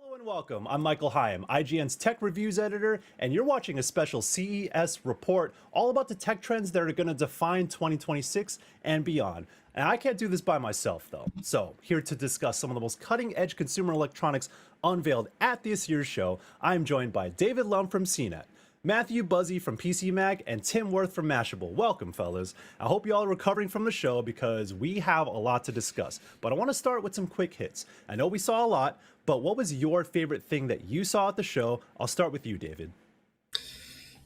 Hello and welcome. I'm Michael Higham, IGN's Tech Reviews Editor, and you're watching a special CES report all about the tech trends that are going to define 2026 and beyond. And I can't do this by myself, though. So, here to discuss some of the most cutting-edge consumer electronics unveiled at this year's show, I'm joined by David Lumb from CNET, Matthew Buzzi from PC Mag, and Tim Werth from Mashable. Welcome, fellas. I hope you all are recovering from the show because we have a lot to discuss. But I want to start with some quick hits. I know we saw a lot, but what was your favorite thing that you saw at the show? I'll start with you, David.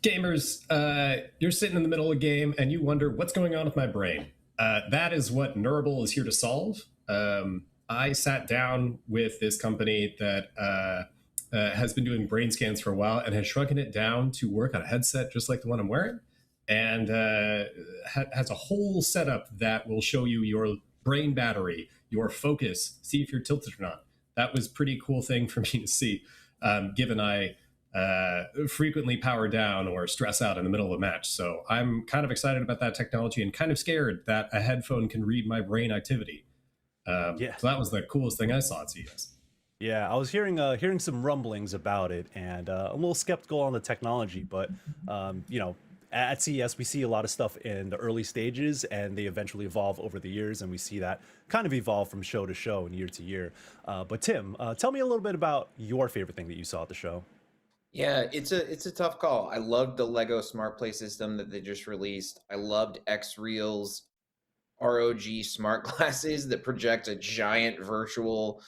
Gamers, you're sitting in the middle of a game and you wonder what's going on with my brain. That is what Wearable is here to solve. I sat down with this company that has been doing brain scans for a while and has shrunken it down to work on a headset just like the one I'm wearing, and has a whole setup that will show you your brain battery, your focus, see if you're tilted or not. That was a pretty cool thing for me to see, given I frequently power down or stress out in the middle of a match. So I'm kind of excited about that technology and kind of scared that a headphone can read my brain activity. So that was the coolest thing I saw at CES. Yeah, I was hearing some rumblings about it, and a little skeptical on the technology, but you know, at CES we see a lot of stuff in the early stages, and they eventually evolve over the years, and we see that kind of evolve from show to show and year to year. But Tim, tell me a little bit about your favorite thing that you saw at the show. Yeah, it's a tough call. I loved the Lego Smart Play system that they just released. I loved Xreal's ROG smart glasses that project a giant virtual,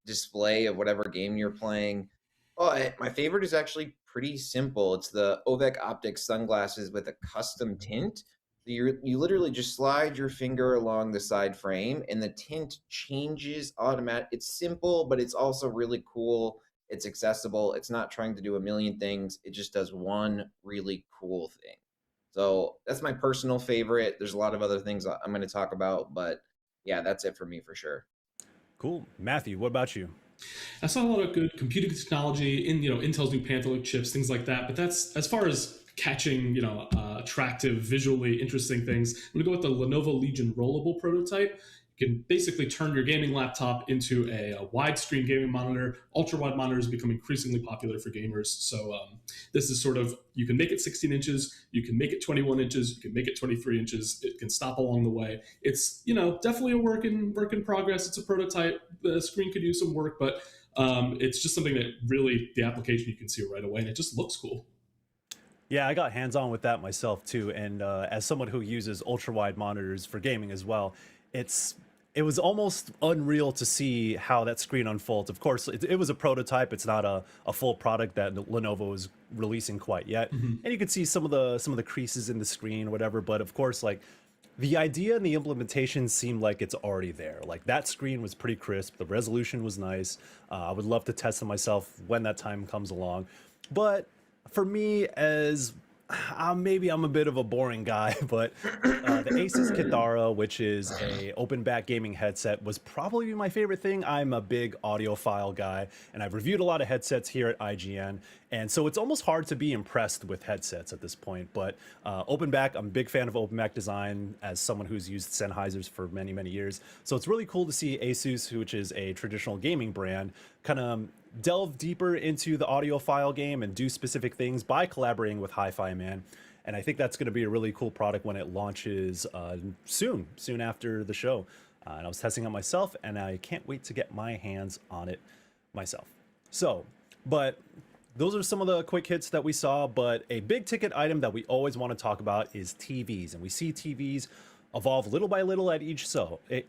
display of whatever game you're playing. But my favorite is actually pretty simple. It's the Ovec Optics sunglasses with a custom tint. You literally just slide your finger along the side frame and the tint changes automatic. It's simple, but it's also really cool. It's accessible. It's not trying to do a million things. It just does one really cool thing. So that's my personal favorite. There's a lot of other things I'm going to talk about, but yeah, that's it for me for sure. Cool. Matthew, what about you? I saw a lot of good computing technology in Intel's new Panther Lake chips, things like that. But that's as far as catching attractive, visually interesting things. I'm gonna go with the Lenovo Legion rollable prototype. You can basically turn your gaming laptop into a widescreen gaming monitor. Ultra wide monitors become increasingly popular for gamers. So this is sort of, you can make it 16 inches, you can make it 21 inches, you can make it 23 inches. It can stop along the way. It's definitely a work in progress. It's a prototype. The screen could use some work, but it's just something that really the application you can see right away, and it just looks cool. Yeah, I got hands-on with that myself too, and as someone who uses ultra-wide monitors for gaming as well, it was almost unreal to see how that screen unfolds. Of course, it was a prototype; it's not a full product that Lenovo is releasing quite yet, and you could see some of the creases in the screen, or whatever. But of course, like the idea and the implementation seemed like it's already there. Like that screen was pretty crisp, the resolution was nice. I would love to test it myself when that time comes along, but for me, as maybe I'm a bit of a boring guy, but the Asus Kithara, which is a open back gaming headset, was probably my favorite thing. I'm a big audiophile guy, and I've reviewed a lot of headsets here at IGN, and so it's almost hard to be impressed with headsets at this point. But open back, I'm a big fan of open back design as someone who's used Sennheisers for many, many years. So it's really cool to see Asus, which is a traditional gaming brand, kind of delve deeper into the audiophile game and do specific things by collaborating with Hi-Fi Man. And I think that's going to be a really cool product when it launches soon after the show. And I was testing it myself, and I can't wait to get my hands on it myself. So, but those are some of the quick hits that we saw, but a big ticket item that we always want to talk about is TVs. And we see TVs evolve little by little at each show. And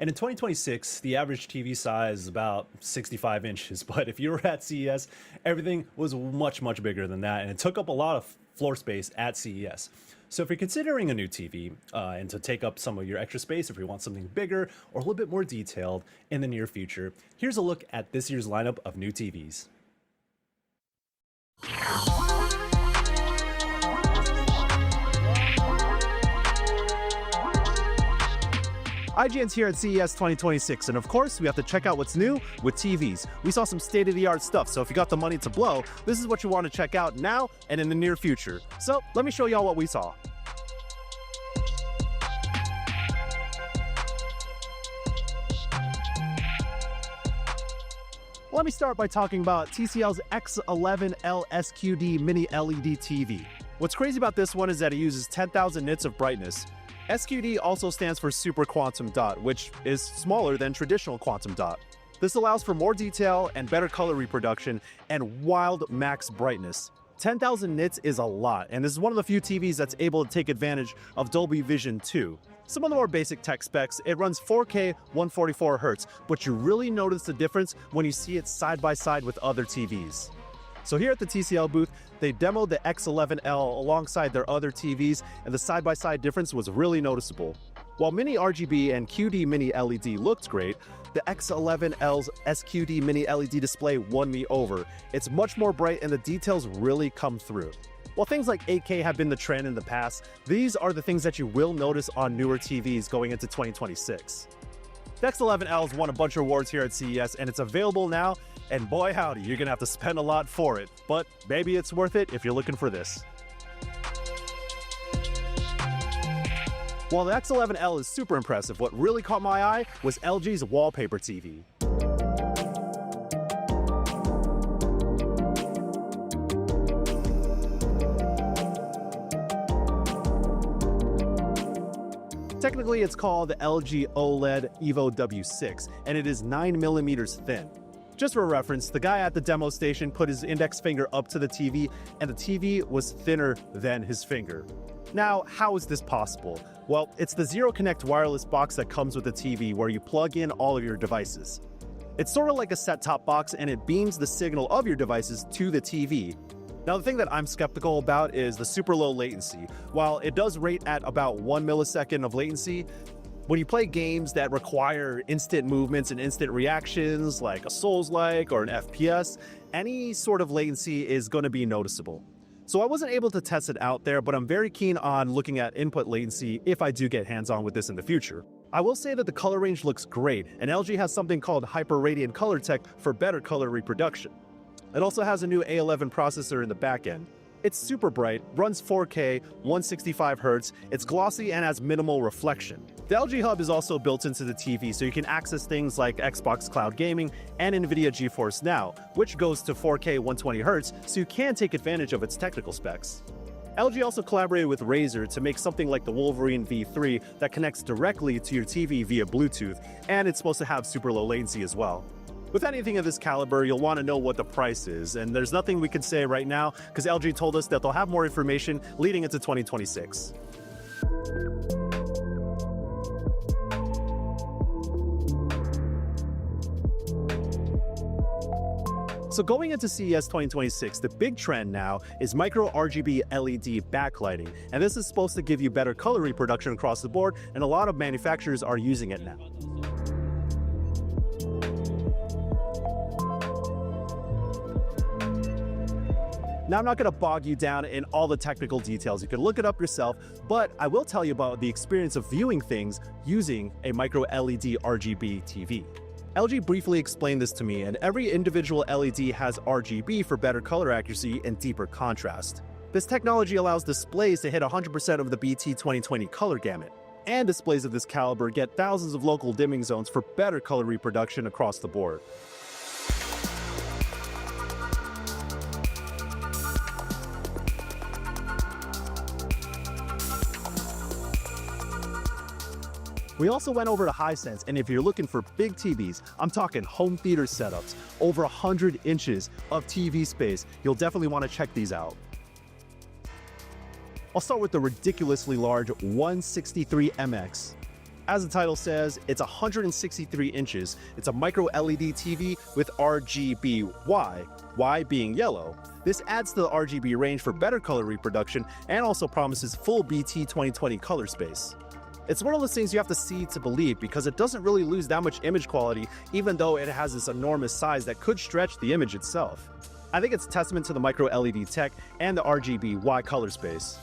in 2026, the average TV size is about 65 inches. But if you were at CES, everything was much, much bigger than that. And it took up a lot of floor space at CES. So if you're considering a new TV and to take up some of your extra space, if you want something bigger or a little bit more detailed in the near future, here's a look at this year's lineup of new TVs. IGN's here at CES 2026, and of course, we have to check out what's new with TVs. We saw some state-of-the-art stuff, so if you got the money to blow, this is what you want to check out now and in the near future. So let me show y'all what we saw. Let me start by talking about TCL's X11L SQD Mini LED TV. What's crazy about this one is that it uses 10,000 nits of brightness. SQD also stands for Super Quantum Dot, which is smaller than traditional quantum dot. This allows for more detail and better color reproduction and wild max brightness. 10,000 nits is a lot, and this is one of the few TVs that's able to take advantage of Dolby Vision 2. Some of the more basic tech specs, it runs 4K 144Hz, but you really notice the difference when you see it side by side with other TVs. So here at the TCL booth, they demoed the X11L alongside their other TVs, and the side-by-side difference was really noticeable. While Mini RGB and QD Mini LED looked great, the X11L's SQD Mini LED display won me over. It's much more bright and the details really come through. While things like 8K have been the trend in the past, these are the things that you will notice on newer TVs going into 2026. The X11L's won a bunch of awards here at CES, and it's available now, and boy howdy, you're gonna have to spend a lot for it, but maybe it's worth it if you're looking for this. While the X11L is super impressive, what really caught my eye was LG's wallpaper TV. Technically, it's called the LG OLED Evo W6, and it is 9mm thin. Just for reference, the guy at the demo station put his index finger up to the TV, and the TV was thinner than his finger. Now, how is this possible? Well, it's the Zero Connect wireless box that comes with the TV where you plug in all of your devices. It's sort of like a set-top box, and it beams the signal of your devices to the TV. Now, the thing that I'm skeptical about is the super low latency. While it does rate at about 1 millisecond of latency, when you play games that require instant movements and instant reactions, like a Souls-like or an FPS, any sort of latency is going to be noticeable. So I wasn't able to test it out there, but I'm very keen on looking at input latency if I do get hands-on with this in the future. I will say that the color range looks great, and LG has something called Hyper Radiant Color Tech for better color reproduction. It also has a new A11 processor in the back end. It's super bright, runs 4K, 165Hz, it's glossy and has minimal reflection. The LG Hub is also built into the TV, so you can access things like Xbox Cloud Gaming and NVIDIA GeForce Now, which goes to 4K 120Hz, so you can take advantage of its technical specs. LG also collaborated with Razer to make something like the Wolverine V3 that connects directly to your TV via Bluetooth, and it's supposed to have super low latency as well. With anything of this caliber, you'll want to know what the price is, and there's nothing we can say right now because LG told us that they'll have more information leading into 2026. So going into CES 2026, the big trend now is micro RGB LED backlighting, and this is supposed to give you better color reproduction across the board, and a lot of manufacturers are using it now. Now, I'm not going to bog you down in all the technical details. You can look it up yourself, but I will tell you about the experience of viewing things using a micro LED RGB TV. LG briefly explained this to me, and every individual LED has RGB for better color accuracy and deeper contrast. This technology allows displays to hit 100% of the BT 2020 color gamut, and displays of this caliber get thousands of local dimming zones for better color reproduction across the board. We also went over to Hisense, and if you're looking for big TVs, I'm talking home theater setups, over 100 inches of TV space, you'll definitely want to check these out. I'll start with the ridiculously large 163MX. As the title says, it's 163 inches. It's a micro LED TV with RGB Y being yellow. This adds to the RGB range for better color reproduction and also promises full BT 2020 color space. It's one of those things you have to see to believe because it doesn't really lose that much image quality even though it has this enormous size that could stretch the image itself. I think it's a testament to the micro LED tech and the RGB Y color space.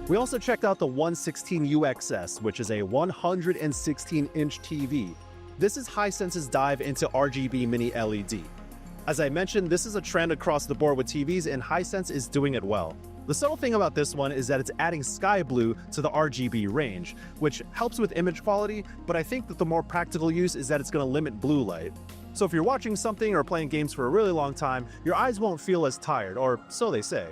We also checked out the 116UXS, which is a 116-inch TV. This is Hisense's dive into RGB mini LED. As I mentioned, this is a trend across the board with TVs, and Hisense is doing it well. The subtle thing about this one is that it's adding sky blue to the RGB range, which helps with image quality, but I think that the more practical use is that it's going to limit blue light. So if you're watching something or playing games for a really long time, your eyes won't feel as tired, or so they say.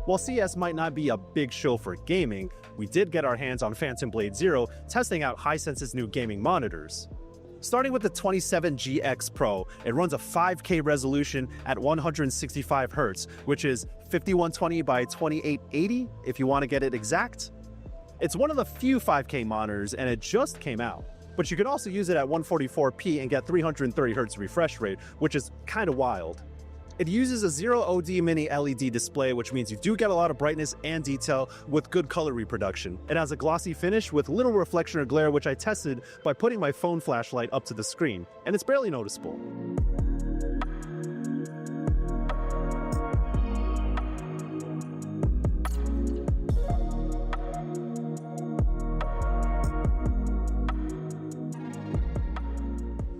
While CES might not be a big show for gaming, we did get our hands on Phantom Blade Zero, testing out Hisense's new gaming monitors. Starting with the 27GX Pro, it runs a 5K resolution at 165Hz, which is 5120 by 2880 if you want to get it exact. It's one of the few 5K monitors, and it just came out. But you can also use it at 144p and get 330Hz refresh rate, which is kind of wild. It uses a Zero OD mini LED display, which means you do get a lot of brightness and detail with good color reproduction. It has a glossy finish with little reflection or glare, which I tested by putting my phone flashlight up to the screen, and it's barely noticeable.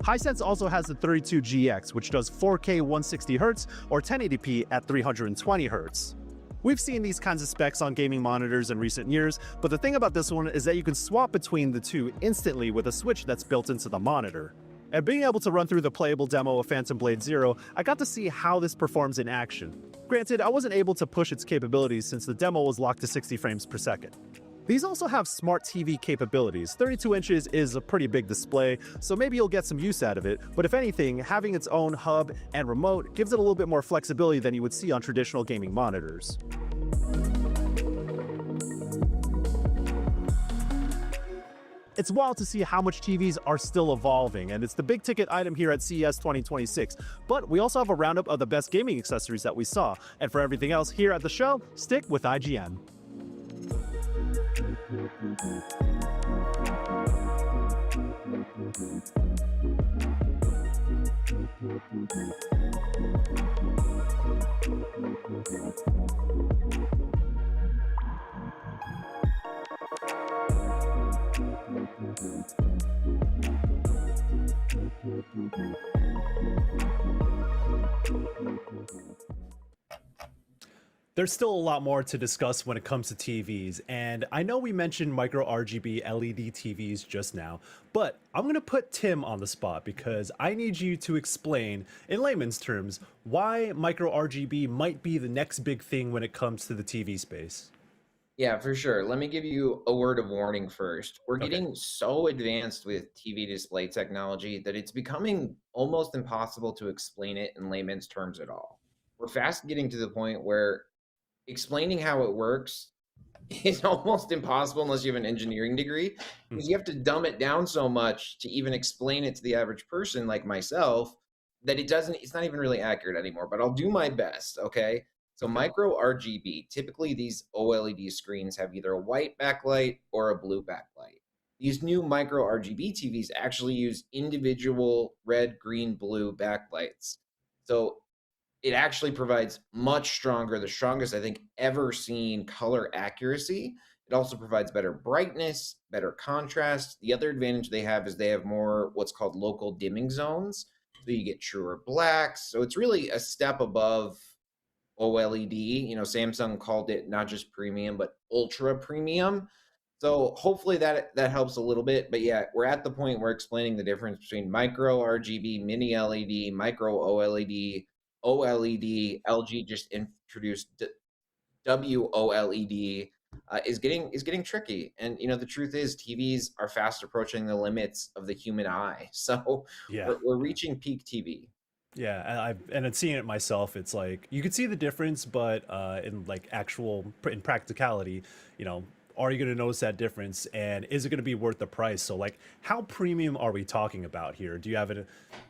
Hisense also has the 32GX, which does 4K 160Hz or 1080p at 320Hz. We've seen these kinds of specs on gaming monitors in recent years, but the thing about this one is that you can swap between the two instantly with a switch that's built into the monitor. And being able to run through the playable demo of Phantom Blade Zero, I got to see how this performs in action. Granted, I wasn't able to push its capabilities since the demo was locked to 60 frames per second. These also have smart TV capabilities. 32 inches is a pretty big display, so maybe you'll get some use out of it, but if anything, having its own hub and remote gives it a little bit more flexibility than you would see on traditional gaming monitors. It's wild to see how much TVs are still evolving, and it's the big ticket item here at CES 2026. But we also have a roundup of the best gaming accessories that we saw. And for everything else here at the show, stick with IGN. There's still a lot more to discuss when it comes to TVs, and I know we mentioned micro RGB LED TVs just now, but I'm going to put Tim on the spot because I need you to explain, in layman's terms, why micro RGB might be the next big thing when it comes to the TV space. Yeah, for sure. Let me give you a word of warning first. We're Okay. getting so advanced with TV display technology that it's becoming almost impossible to explain it in layman's terms at all. We're fast getting to the point where explaining how it works is almost impossible unless you have an engineering degree, because you have to dumb it down so much to even explain it to the average person like myself that it's not even really accurate anymore, but I'll do my best, okay? So Okay. micro RGB, typically these OLED screens have either a white backlight or a blue backlight. These new micro RGB TVs actually use individual red, green, blue backlights. So it actually provides much stronger, the strongest I think ever seen color accuracy. It also provides better brightness, better contrast. The other advantage they have is they have more what's called local dimming zones. So you get truer blacks. So it's really a step above OLED. You know, Samsung called it not just premium, but ultra premium. So hopefully that helps a little bit. But yeah, we're at the point where explaining the difference between micro RGB, mini LED, micro OLED, OLED. LG just introduced WOLED. Is getting tricky. And you know, the truth is TVs are fast approaching the limits of the human eye. So Yeah. we're reaching peak TV. Yeah, and I've seen it myself. It's like you could see the difference, but in like in practicality, you know, are you going to notice that difference, and is it going to be worth the price? So like, how premium are we talking about here? Do you have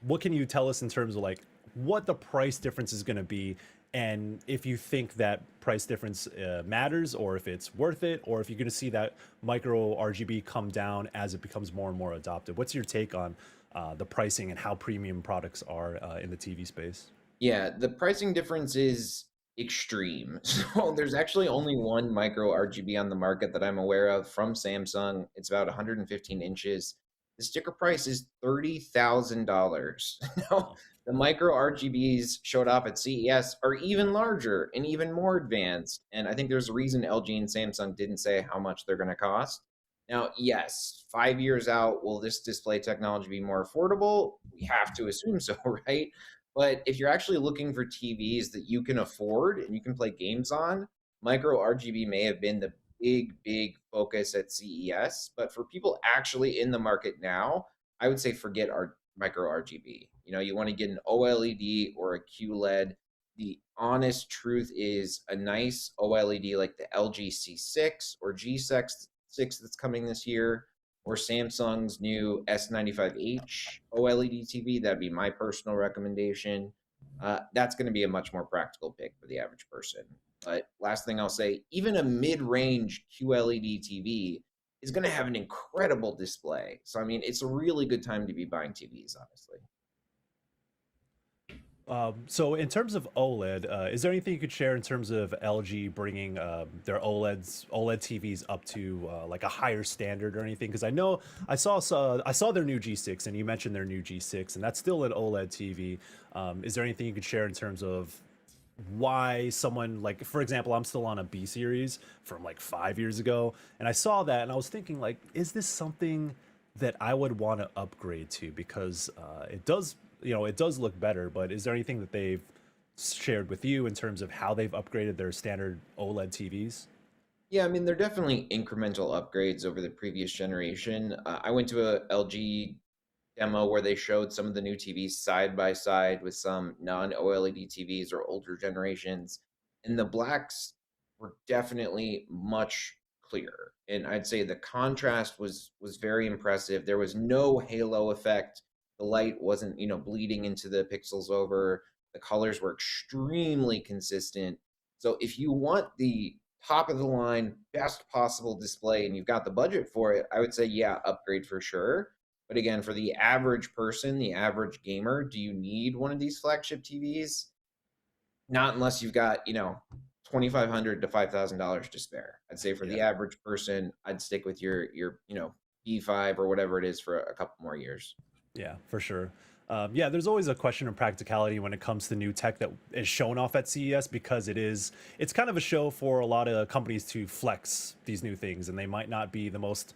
what can you tell us in terms of like what the price difference is going to be, and if you think that price difference matters, or if it's worth it, or if you're going to see that micro RGB come down as it becomes more and more adopted? What's your take on the pricing and how premium products are in the TV space? Yeah, the pricing difference is extreme. So there's actually only one micro RGB on the market that I'm aware of from Samsung. It's about 115 inches. The sticker price is $30,000. Now, the micro RGBs showed off at CES are even larger and even more advanced. And I think there's a reason LG and Samsung didn't say how much they're going to cost. Now, yes, 5 years out, will this display technology be more affordable? We have to assume so, right? But if you're actually looking for TVs that you can afford and you can play games on, micro RGB may have been the big focus at CES. But for people actually in the market now, I would say forget our micro RGB. You know, you want to get an OLED or a QLED. The honest truth is a nice OLED like the LG C6 or G6 that's coming this year, or Samsung's new S95H OLED TV. That'd be my personal recommendation. That's going to be a much more practical pick for the average person. But last thing I'll say, even a mid-range QLED TV is going to have an incredible display. So, I mean, it's a really good time to be buying TVs, honestly. So in terms of OLED, is there anything you could share in terms of LG bringing their OLED TVs up to like a higher standard or anything? Because I know I saw their new G6, and you mentioned their new G6, and that's still an OLED TV. Is there anything you could share in terms of why someone, like, for example, I'm still on a B series from like 5 years ago, and I saw that and I was thinking, like, is this something that I would want to upgrade to? Because it does, it does look better, but is there anything that they've shared with you in terms of how they've upgraded their standard OLED TVs? Yeah, I mean, they're definitely incremental upgrades over the previous generation. I went to a LG demo where they showed some of the new TVs side by side with some non-OLED TVs or older generations, and the blacks were definitely much clearer. And I'd say the contrast was very impressive. There was no halo effect. The light wasn't, bleeding into the pixels over. The colors were extremely consistent. So if you want the top of the line, best possible display, and you've got the budget for it, I would say, yeah, upgrade for sure. But again, for the average person, the average gamer, do you need one of these flagship TVs? Not unless you've got, $2,500 to $5,000 to spare. I'd say for the average person, I'd stick with your B5 or whatever it is for a couple more years. Yeah, for sure. Yeah, there's always a question of practicality when it comes to new tech that is shown off at CES, because it's kind of a show for a lot of companies to flex these new things, and they might not be the most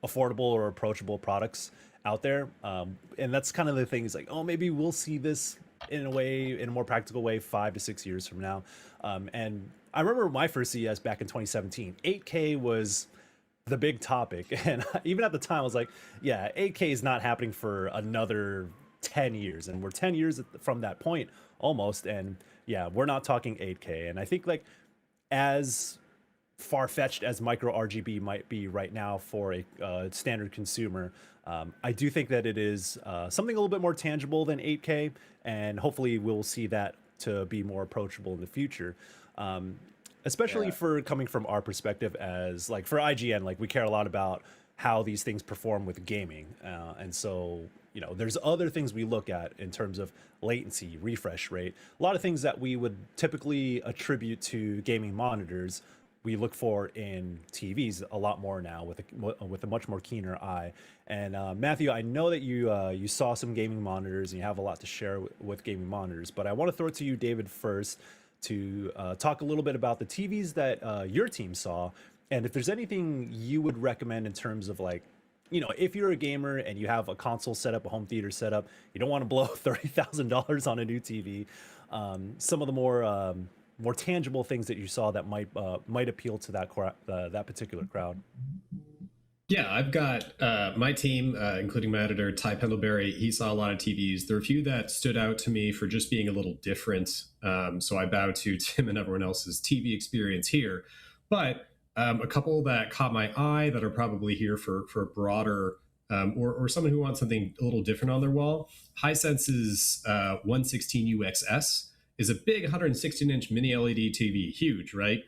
affordable or approachable products out there. And that's kind of the thing, is like, oh, maybe we'll see this in a more practical way 5 to 6 years from now. And I remember my first CES back in 2017, 8K was the big topic. And even at the time, I was like, yeah, 8K is not happening for another 10 years. And we're 10 years from that point almost. And yeah, we're not talking 8K. And I think, like, as far-fetched as micro RGB might be right now for a standard consumer, I do think that it is something a little bit more tangible than 8K, and hopefully we'll see that to be more approachable in the future. Especially for coming from our perspective, as like for IGN, like we care a lot about how these things perform with gaming, and so there's other things we look at in terms of latency, refresh rate, a lot of things that we would typically attribute to gaming monitors, we look for in TVs a lot more now, with a much more keener eye. And Matthew, I know that you saw some gaming monitors and you have a lot to share with gaming monitors, but I want to throw it to you, David, first to talk a little bit about the TVs that your team saw, and if there's anything you would recommend in terms of, like, if you're a gamer and you have a console set up, a home theater set up, you don't want to blow $30,000 on a new TV. Some of the more tangible things that you saw that might appeal to that particular crowd. Yeah, I've got my team, including my editor, Ty Pendlebury. He saw a lot of TVs. There were a few that stood out to me for just being a little different. So I bow to Tim and everyone else's TV experience here. But a couple that caught my eye that are probably here for a broader or someone who wants something a little different on their wall. Hisense's 116UXS is a big 116-inch mini LED TV. Huge, right?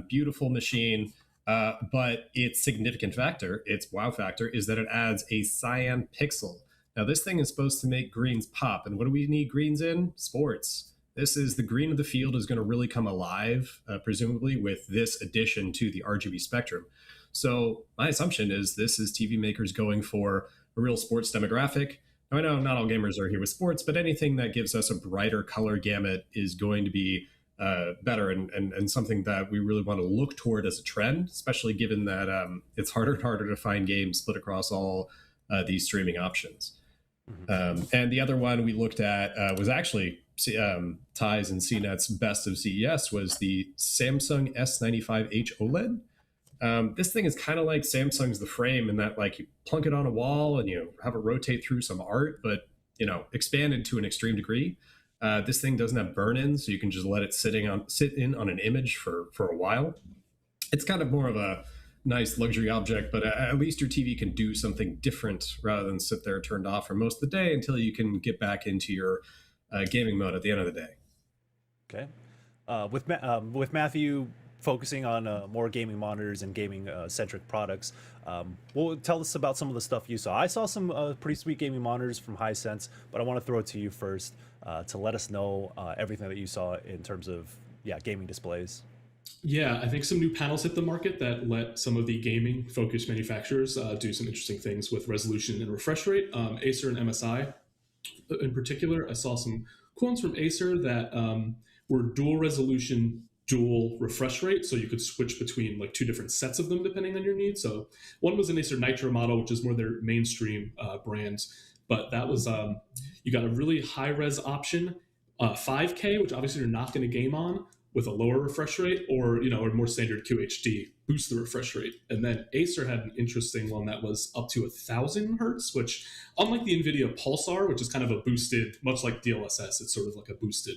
Beautiful machine. But its significant factor, its wow factor, is that it adds a cyan pixel. Now, this thing is supposed to make greens pop. And what do we need greens in? Sports. This is the green of the field is going to really come alive, presumably, with this addition to the RGB spectrum. So my assumption is this is TV makers going for a real sports demographic. Now, I know not all gamers are here with sports, but anything that gives us a brighter color gamut is going to be better and something that we really want to look toward as a trend, especially given that it's harder and harder to find games split across all these streaming options. And the other one we looked at was actually Ty's and CNET's best of CES, was the Samsung S95H OLED. This thing is kind of like Samsung's The Frame, in that, like, you plunk it on a wall and you have it rotate through some art, but expanded to an extreme degree. This thing doesn't have burn-ins, so you can just let it sit in on an image for a while. It's kind of more of a nice luxury object, but at least your TV can do something different rather than sit there turned off for most of the day until you can get back into your gaming mode at the end of the day. Okay. With Matthew focusing on more gaming monitors and gaming centric products, well, tell us about some of the stuff you saw. I saw some pretty sweet gaming monitors from Hisense, but I want to throw it to you first to let us know everything that you saw in terms of gaming displays. Yeah, I think some new panels hit the market that let some of the gaming focused manufacturers do some interesting things with resolution and refresh rate. Acer and MSI in particular, I saw some cool ones from Acer that were dual resolution dual refresh rate, so you could switch between like two different sets of them depending on your needs. So one was an Acer Nitro model, which is more their mainstream brand, but that was you got a really high res option, 5K, which obviously you're not going to game on, with a lower refresh rate, or a more standard QHD, boost the refresh rate. And then Acer had an interesting one that was up to 1,000 hertz, which, unlike the NVIDIA Pulsar, which is kind of a boosted, much like DLSS, it's sort of like a boosted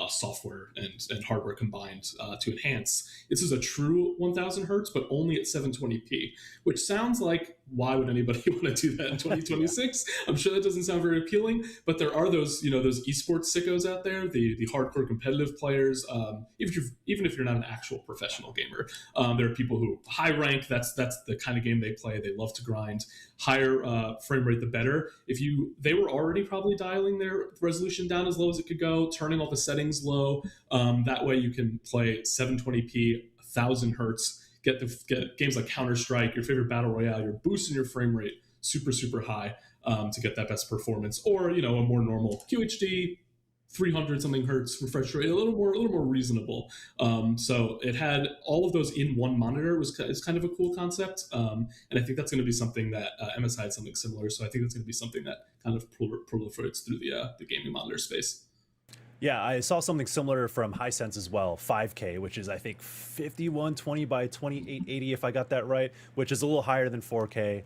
software and hardware combined to enhance. This is a true 1000 hertz, but only at 720p, which sounds like, why would anybody want to do that in 2026? Yeah. I'm sure that doesn't sound very appealing, but there are those, those esports sickos out there, the hardcore competitive players. Even if you're not an actual professional gamer, there are people who high rank. That's the kind of game they play. They love to grind. Higher frame rate, the better. They were already probably dialing their resolution down as low as it could go, turning all the settings low. That way you can play 720p, 1000 hertz. Get games like Counter-Strike, your favorite battle royale. You're boosting your frame rate super, super high to get that best performance, or a more normal QHD, 300 something hertz refresh rate, a little more reasonable. So it had all of those in one monitor. Is kind of a cool concept, and I think that's going to be something that MSI had something similar. So I think that's going to be something that kind of proliferates through the gaming monitor space. Yeah, I saw something similar from Hisense as well, 5K, which is I think 5120 by 2880 if I got that right, which is a little higher than 4K.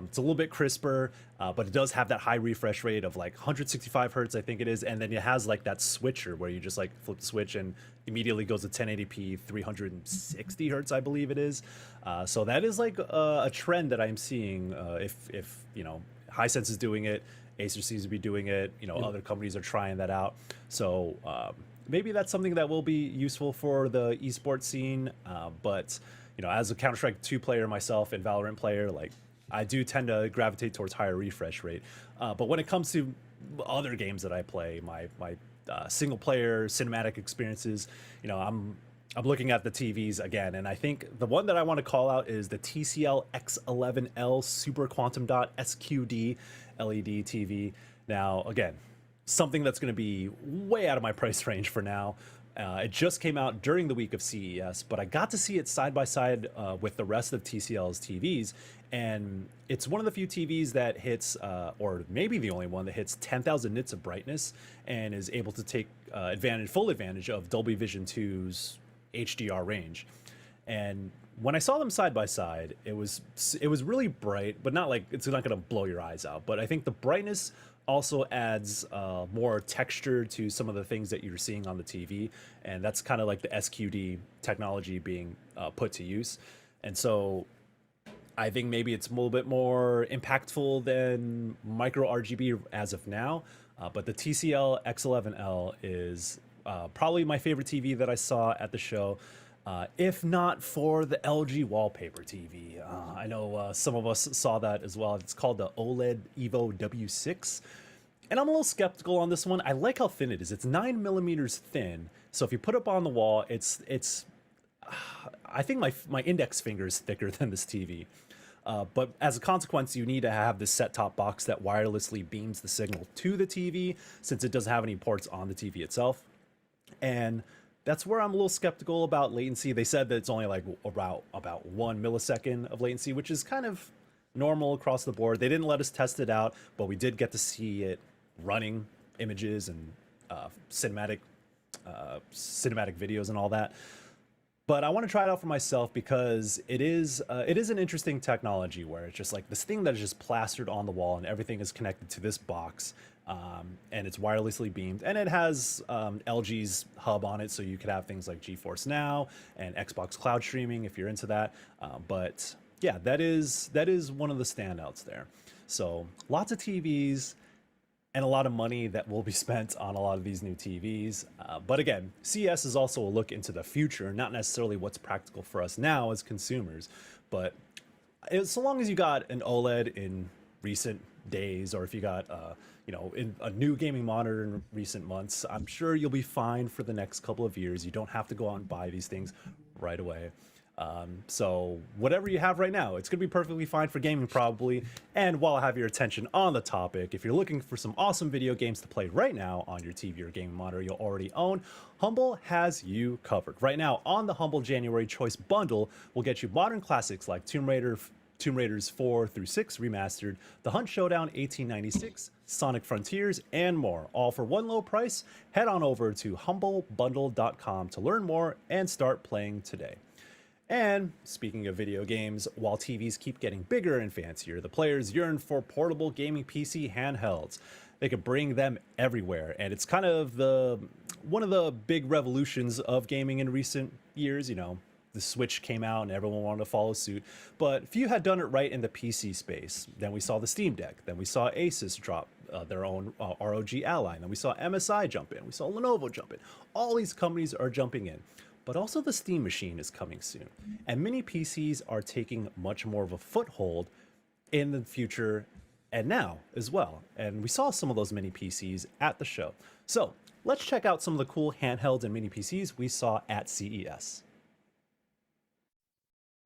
It's a little bit crisper, but it does have that high refresh rate of like 165 hertz, I think it is, and then it has like that switcher where you just like flip the switch and immediately goes to 1080p, 360 hertz, I believe it is. So that is like a trend that I'm seeing. If Hisense is doing it, Acer seems to be doing it. Other companies are trying that out. So maybe that's something that will be useful for the esports scene. But as a Counter-Strike 2 player myself and Valorant player, like I do tend to gravitate towards higher refresh rate. But when it comes to other games that I play, my single player cinematic experiences, I'm looking at the TVs again, and I think the one that I want to call out is the TCL X11L Super Quantum Dot SQD LED TV. Now, again, something that's going to be way out of my price range for now. It just came out during the week of CES, but I got to see it side by side with the rest of TCL's TVs, and it's one of the few TVs that hits, or maybe the only one that hits 10,000 nits of brightness and is able to take full advantage of Dolby Vision 2's HDR range. And when I saw them side by side, it was really bright, but not like it's not going to blow your eyes out. But I think the brightness also adds more texture to some of the things that you're seeing on the TV, and that's kind of like the SQD technology being put to use. And so I think maybe it's a little bit more impactful than micro RGB as of now, but the TCL X11L is probably my favorite TV that I saw at the show. If not for the LG wallpaper TV. I know some of us saw that as well. It's called the OLED Evo W6. And I'm a little skeptical on this one. I like how thin it is. It's 9 millimeters thin. So if you put it up on the wall, it's I think my index finger is thicker than this TV. But as a consequence, you need to have this set-top box that wirelessly beams the signal to the TV, since it doesn't have any ports on the TV itself. And that's where I'm a little skeptical about latency. They said that it's only like about 1 millisecond of latency, which is kind of normal across the board. They didn't let us test it out, but we did get to see it running images and cinematic videos and all that. But I want to try it out for myself because it is an interesting technology where it's just like this thing that is just plastered on the wall and everything is connected to this box. And it's wirelessly beamed, and it has LG's hub on it, so you could have things like GeForce Now and Xbox Cloud streaming if you're into that. But yeah, that is one of the standouts there. So lots of TVs and a lot of money that will be spent on a lot of these new TVs. But again, CES is also a look into the future, not necessarily what's practical for us now as consumers, but so long as you got an OLED in recent days, or if you got in a new gaming monitor in recent months, I'm sure you'll be fine for the next couple of years. You don't have to go out and buy these things right away. So whatever you have right now, it's going to be perfectly fine for gaming probably. And while I have your attention on the topic, if you're looking for some awesome video games to play right now on your TV or gaming monitor you'll already own, Humble has you covered. Right now on the Humble January Choice Bundle, we'll get you modern classics like Tomb Raiders 4 through 6 remastered, The Hunt Showdown 1896, Sonic Frontiers, and more, all for one low price. Head on over to humblebundle.com to learn more and start playing today. And speaking of video games, while TVs keep getting bigger and fancier, the players yearn for portable gaming PC handhelds. They could bring them everywhere, and it's kind of one of the big revolutions of gaming in recent years. You know, the Switch came out and everyone wanted to follow suit, but few had done it right in the PC space. Then we saw the Steam Deck, then we saw Asus drop their own ROG Ally, and then we saw MSI jump in, we saw Lenovo jump in. All these companies are jumping in. But also the Steam Machine is coming soon, and mini PCs are taking much more of a foothold in the future and now as well. And we saw some of those mini PCs at the show. So let's check out some of the cool handhelds and mini PCs we saw at CES.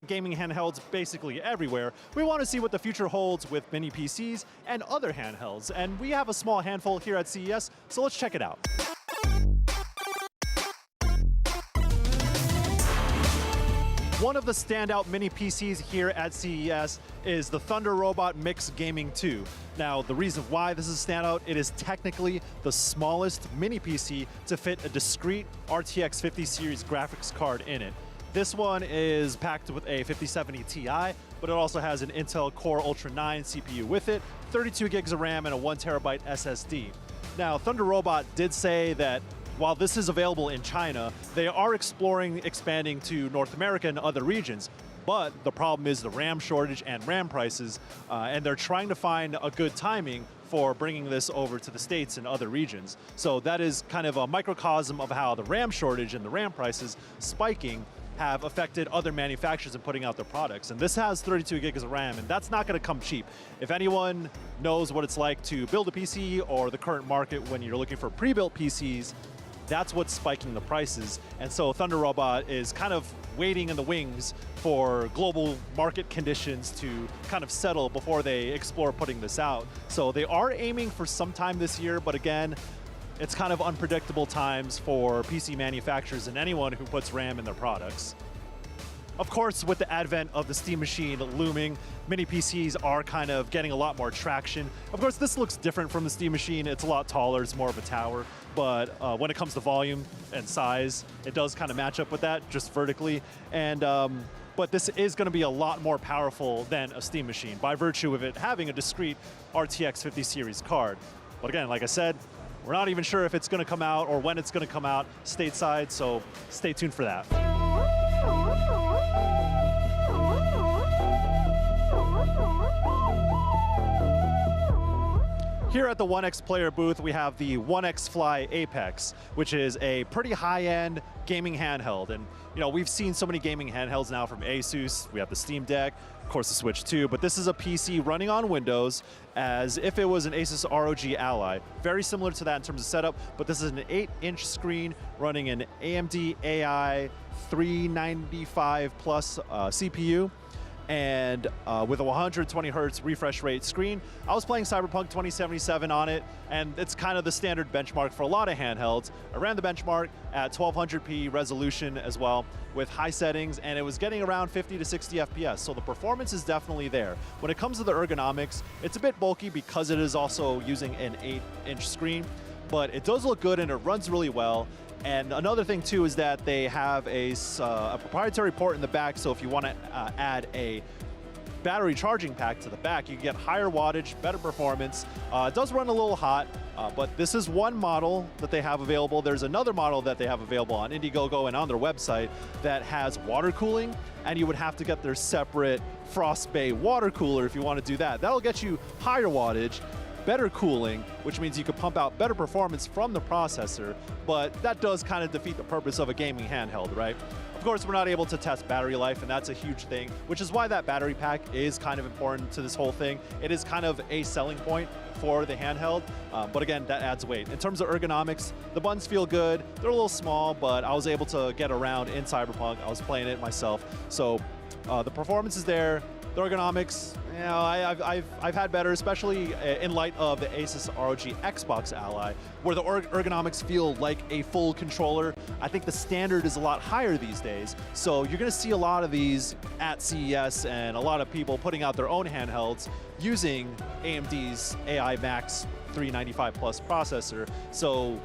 Gaming handhelds basically everywhere. We want to see what the future holds with mini PCs and other handhelds, and we have a small handful here at CES, so let's check it out. One of the standout mini PCs here at CES is the Thunder Robot Mix Gaming 2. Now, the reason why this is a standout, it is technically the smallest mini PC to fit a discrete RTX 50 series graphics card in it. This one is packed with a 5070 Ti, but it also has an Intel Core Ultra 9 CPU with it, 32 gigs of RAM, and a 1 terabyte SSD. Now, Thunder Robot did say that while this is available in China, they are exploring expanding to North America and other regions. But the problem is the RAM shortage and RAM prices, and they're trying to find a good timing for bringing this over to the States and other regions. So that is kind of a microcosm of how the RAM shortage and the RAM prices spiking have affected other manufacturers in putting out their products. And this has 32 gigs of RAM, and that's not gonna come cheap. If anyone knows what it's like to build a PC or the current market when you're looking for pre-built PCs, that's what's spiking the prices. And so Thunder Robot is kind of waiting in the wings for global market conditions to kind of settle before they explore putting this out. So they are aiming for sometime this year, but again, it's kind of unpredictable times for PC manufacturers and anyone who puts RAM in their products. Of course, with the advent of the Steam Machine looming, mini PCs are kind of getting a lot more traction. Of course, this looks different from the Steam Machine. It's a lot taller, it's more of a tower. But when it comes to volume and size, it does kind of match up with that, just vertically. And but this is going to be a lot more powerful than a Steam Machine by virtue of it having a discrete RTX 50 series card. But again, like I said, we're not even sure if it's going to come out or when it's going to come out stateside, so stay tuned for that. Here at the 1X Player booth, we have the 1X Fly Apex, which is a pretty high-end gaming handheld. And you know, we've seen so many gaming handhelds now from Asus. We have the Steam Deck, of course the Switch 2, but this is a PC running on Windows as if it was an Asus ROG Ally. Very similar to that in terms of setup, but this is an 8-inch screen running an AMD AI 395 plus CPU. And with a 120 hertz refresh rate screen. I was playing Cyberpunk 2077 on it, and it's kind of the standard benchmark for a lot of handhelds. I ran the benchmark at 1200p resolution as well with high settings, and it was getting around 50 to 60 FPS, so the performance is definitely there. When it comes to the ergonomics, it's a bit bulky because it is also using an 8-inch screen, but it does look good and it runs really well. And another thing too is that they have a proprietary port in the back, so if you want to add a battery charging pack to the back, you can get higher wattage, better performance. It does run a little hot, but this is one model that they have available. There's another model that they have available on Indiegogo and on their website that has water cooling, and you would have to get their separate Frost Bay water cooler if you want to do that. That'll get you higher wattage, better cooling, which means you could pump out better performance from the processor, but that does kind of defeat the purpose of a gaming handheld, right? Of course, we're not able to test battery life, and that's a huge thing, which is why that battery pack is kind of important to this whole thing. It is kind of a selling point for the handheld, but again, that adds weight. In terms of ergonomics, the buttons feel good. They're a little small, but I was able to get around in Cyberpunk. I was playing it myself, so the performance is there. The ergonomics, you know, I've had better, especially in light of the Asus ROG Xbox Ally, where the ergonomics feel like a full controller. I think the standard is a lot higher these days, so you're going to see a lot of these at CES and a lot of people putting out their own handhelds using AMD's AI Max 395 Plus processor. So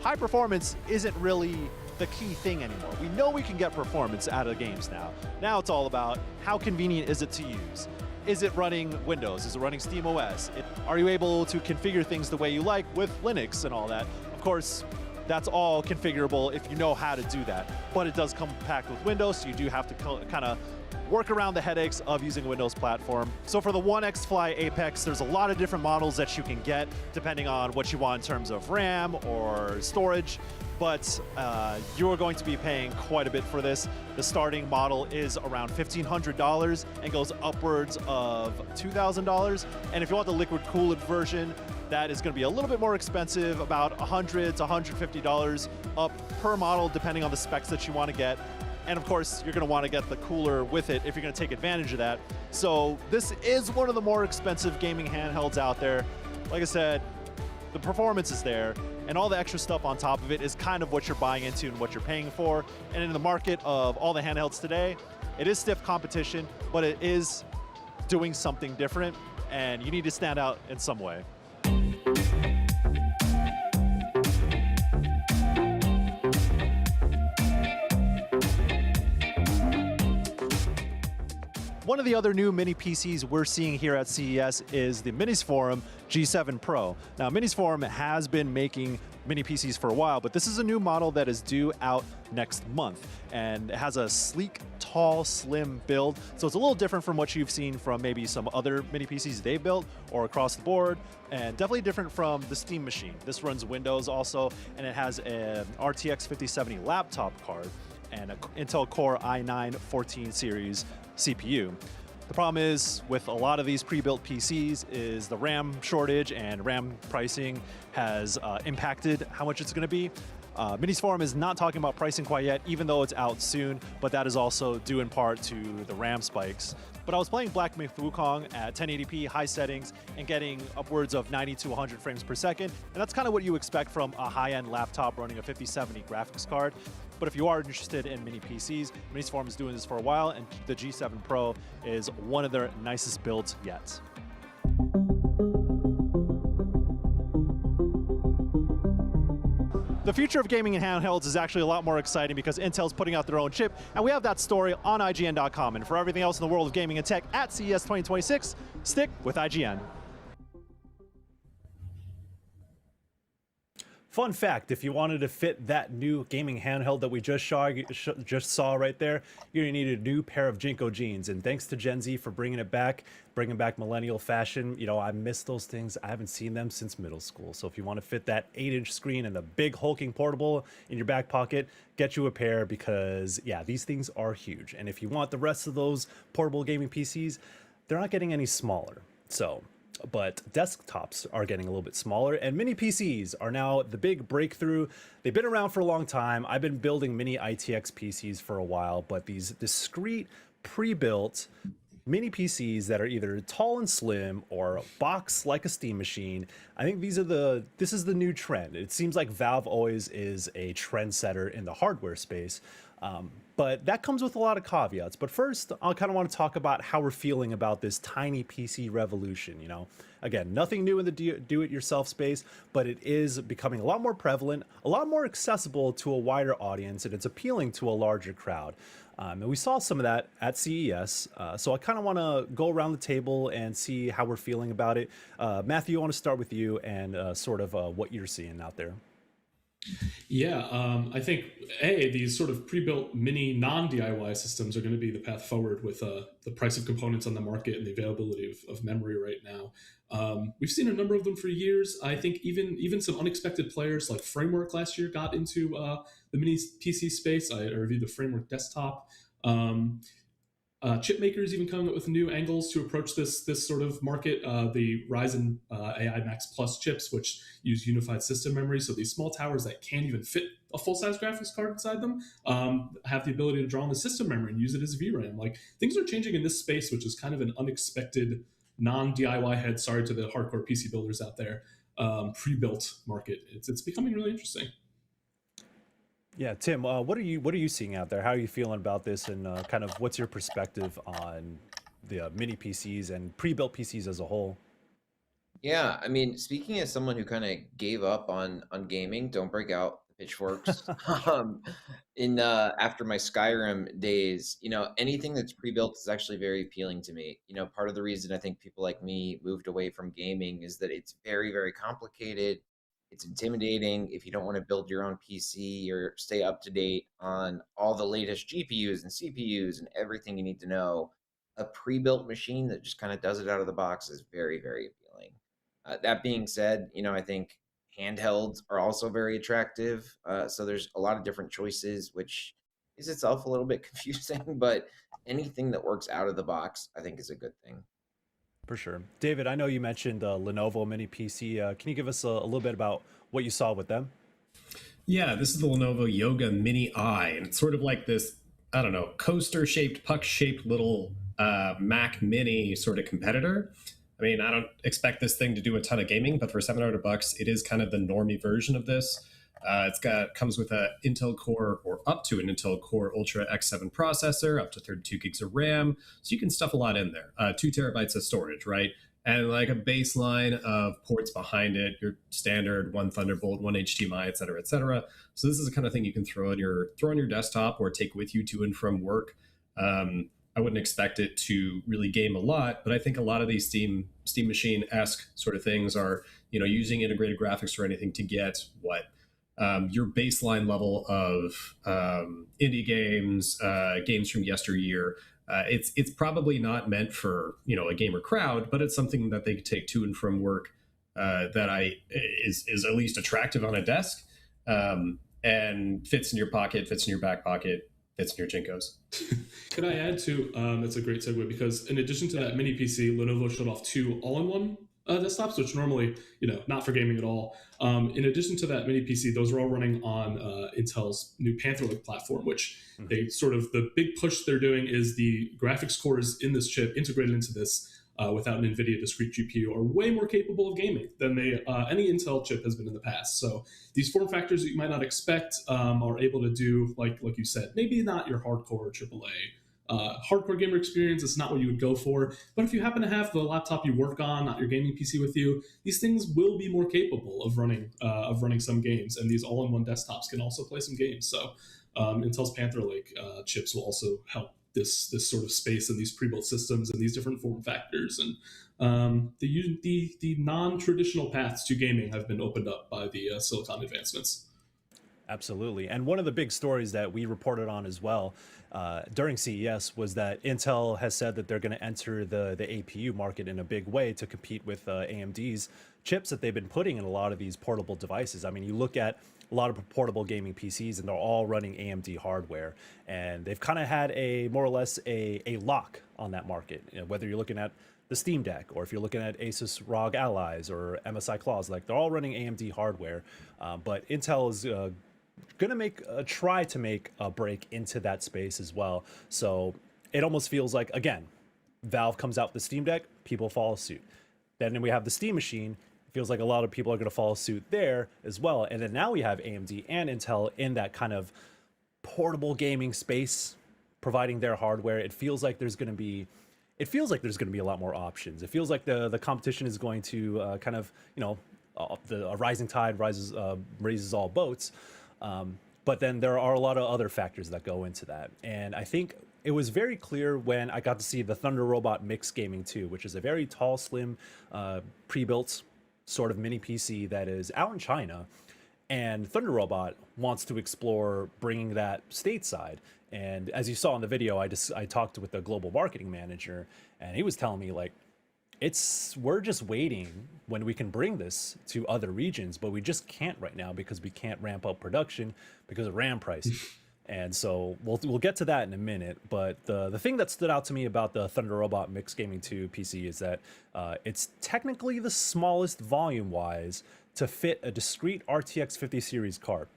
high performance isn't really the key thing anymore. We know we can get performance out of games now. Now it's all about how convenient is it to use? Is it running Windows? Is it running SteamOS? Are you able to configure things the way you like with Linux and all that? Of course, that's all configurable if you know how to do that. But it does come packed with Windows, so you do have to kind of work around the headaches of using a Windows platform. So for the One X Fly Apex, there's a lot of different models that you can get depending on what you want in terms of RAM or storage. But you're going to be paying quite a bit for this. The starting model is around $1,500 and goes upwards of $2,000. And if you want the liquid-cooled version, that is going to be a little bit more expensive, about $100 to $150 up per model, depending on the specs that you want to get. And of course, you're going to want to get the cooler with it if you're going to take advantage of that. So this is one of the more expensive gaming handhelds out there. Like I said, the performance is there, and all the extra stuff on top of it is kind of what you're buying into and what you're paying for. And in the market of all the handhelds today, it is stiff competition, but it is doing something different, and you need to stand out in some way. One of the other new mini PCs we're seeing here at CES is the Minis Forum G7 Pro. Now, Minis Forum has been making mini PCs for a while, but this is a new model that is due out next month, and it has a sleek, tall, slim build. So it's a little different from what you've seen from maybe some other mini PCs they've built or across the board, and definitely different from the Steam Machine. This runs Windows also, and it has an RTX 5070 laptop card and an Intel Core i9-14 series CPU. The problem is with a lot of these pre-built PCs is the RAM shortage, and RAM pricing has impacted how much it's going to be. Minis Forum is not talking about pricing quite yet, even though it's out soon, but that is also due in part to the RAM spikes. But I was playing Black Myth Wukong at 1080p high settings and getting upwards of 90 to 100 frames per second, and that's kind of what you expect from a high-end laptop running a 5070 graphics card. But if you are interested in mini PCs, Minis Forum is doing this for a while, and the G7 Pro is one of their nicest builds yet. The future of gaming and handhelds is actually a lot more exciting because Intel's putting out their own chip, and we have that story on IGN.com. And for everything else in the world of gaming and tech at CES 2026, stick with IGN. Fun fact, if you wanted to fit that new gaming handheld that we just saw right there, you're gonna need a new pair of Jinko jeans. And thanks to Gen Z for bringing back millennial fashion. You know, I miss those things. I haven't seen them since middle school. So if you want to fit that 8-inch screen and the big hulking portable in your back pocket, get you a pair, because yeah, these things are huge. And if you want the rest of those portable gaming PCs, they're not getting any smaller. But desktops are getting a little bit smaller, and mini PCs are now the big breakthrough. They've been around for a long time. I've been building mini ITX PCs for a while, but these discrete, pre-built mini PCs that are either tall and slim or box like a Steam Machine, I think this is the new trend. It seems like Valve always is a trendsetter in the hardware space. But that comes with a lot of caveats. But first, I kind of want to talk about how we're feeling about this tiny PC revolution. You know, again, nothing new in the do-it-yourself space, but it is becoming a lot more prevalent, a lot more accessible to a wider audience, and it's appealing to a larger crowd. And we saw some of that at CES. So I kind of want to go around the table and see how we're feeling about it. Matthew, I want to start with you and sort of what you're seeing out there. Yeah, I think these sort of pre-built mini non-DIY systems are going to be the path forward with the price of components on the market and the availability of memory right now. We've seen a number of them for years. I think even some unexpected players like Framework last year got into the mini PC space. I reviewed the Framework desktop. Chip makers even coming up with new angles to approach this sort of market. The Ryzen AI Max Plus chips, which use unified system memory, so these small towers that can't even fit a full-size graphics card inside them, have the ability to draw on the system memory and use it as VRAM. Like, things are changing in this space, which is kind of an unexpected non-DIY head. Sorry to the hardcore PC builders out there. Pre-built market. It's becoming really interesting. Yeah, Tim, what are you seeing out there? How are you feeling about this, and kind of what's your perspective on the mini PCs and pre-built PCs as a whole? Yeah, I mean, speaking as someone who kind of gave up on gaming, don't break out the pitchforks. um, in After my Skyrim days, anything that's pre-built is actually very appealing to me. Part of the reason I think people like me moved away from gaming is that it's very, very complicated. It's intimidating if you don't want to build your own PC or stay up to date on all the latest GPUs and CPUs and everything you need to know. A pre-built machine that just kind of does it out of the box is very, very appealing. That being said, I think handhelds are also very attractive. So there's a lot of different choices, which is itself a little bit confusing, but anything that works out of the box, I think, is a good thing. For sure. David, I know you mentioned Lenovo Mini PC. Can you give us a little bit about what you saw with them? Yeah, this is the Lenovo Yoga Mini I, and it's sort of like this, I don't know, coaster-shaped, puck-shaped little Mac Mini sort of competitor. I mean, I don't expect this thing to do a ton of gaming, but for $700, it is kind of the normie version of this. Comes with a Intel Core, or up to an Intel Core Ultra X7 processor, up to 32 gigs of RAM, so you can stuff a lot in there. 2 terabytes of storage, right? And like a baseline of ports behind it, your standard one Thunderbolt, one HDMI, et cetera, et cetera. So this is the kind of thing you can throw on your desktop or take with you to and from work. I wouldn't expect it to really game a lot, but I think a lot of these Steam Machine-esque sort of things are, using integrated graphics or anything to get your baseline level of indie games, games from yesteryear. It's probably not meant for a gamer crowd, but it's something that they could take to and from work that is at least attractive on a desk, and fits in your pocket, fits in your back pocket, fits in your Jinkos. Could I add to, that's a great segue, because in addition to that mini PC, Lenovo showed off 2 all-in-one desktops, which normally, not for gaming at all. In addition to that mini PC, those are all running on Intel's new Panther Lake platform, which they sort of, the big push they're doing is the graphics cores in this chip integrated into this without an NVIDIA discrete GPU are way more capable of gaming than any Intel chip has been in the past. So these form factors that you might not expect are able to do, like you said, maybe not your hardcore AAA hardcore gamer experience. It's not what you would go for. But if you happen to have the laptop you work on, not your gaming PC with you, these things will be more capable of running some games. And these all-in-one desktops can also play some games. So Intel's Panther Lake chips will also help this sort of space and these pre-built systems and these different form factors. And the non-traditional paths to gaming have been opened up by the silicon advancements. Absolutely. And one of the big stories that we reported on as well during CES was that Intel has said that they're going to enter the APU market in a big way to compete with AMD's chips that they've been putting in a lot of these portable devices. I mean, you look at a lot of portable gaming PCs and they're all running AMD hardware, and they've kind of had more or less a lock on that market. Whether you're looking at the Steam Deck, or if you're looking at Asus ROG Allies or MSI Claws, like they're all running AMD hardware. But Intel is going to try to make a break into that space as well. So it almost feels like, again, Valve comes out with the Steam Deck, people follow suit. Then we have the Steam Machine. It feels like a lot of people are going to follow suit there as well. And then now we have AMD and Intel in that kind of portable gaming space, providing their hardware. It feels like there's going to be a lot more options. It feels like the competition is going to kind of, a rising tide raises all boats. But then there are a lot of other factors that go into that. And I think it was very clear when I got to see the Thunder Robot Mix Gaming 2, which is a very tall, slim, pre-built sort of mini PC that is out in China. And Thunder Robot wants to explore bringing that stateside. And as you saw in the video, I talked with the global marketing manager, and he was telling me like, we're just waiting when we can bring this to other regions, but we just can't right now because we can't ramp up production because of RAM prices. And so we'll get to that in a minute. But the thing that stood out to me about the Thunder Robot Mixed Gaming 2 PC is that it's technically the smallest volume wise to fit a discrete RTX 50 series card,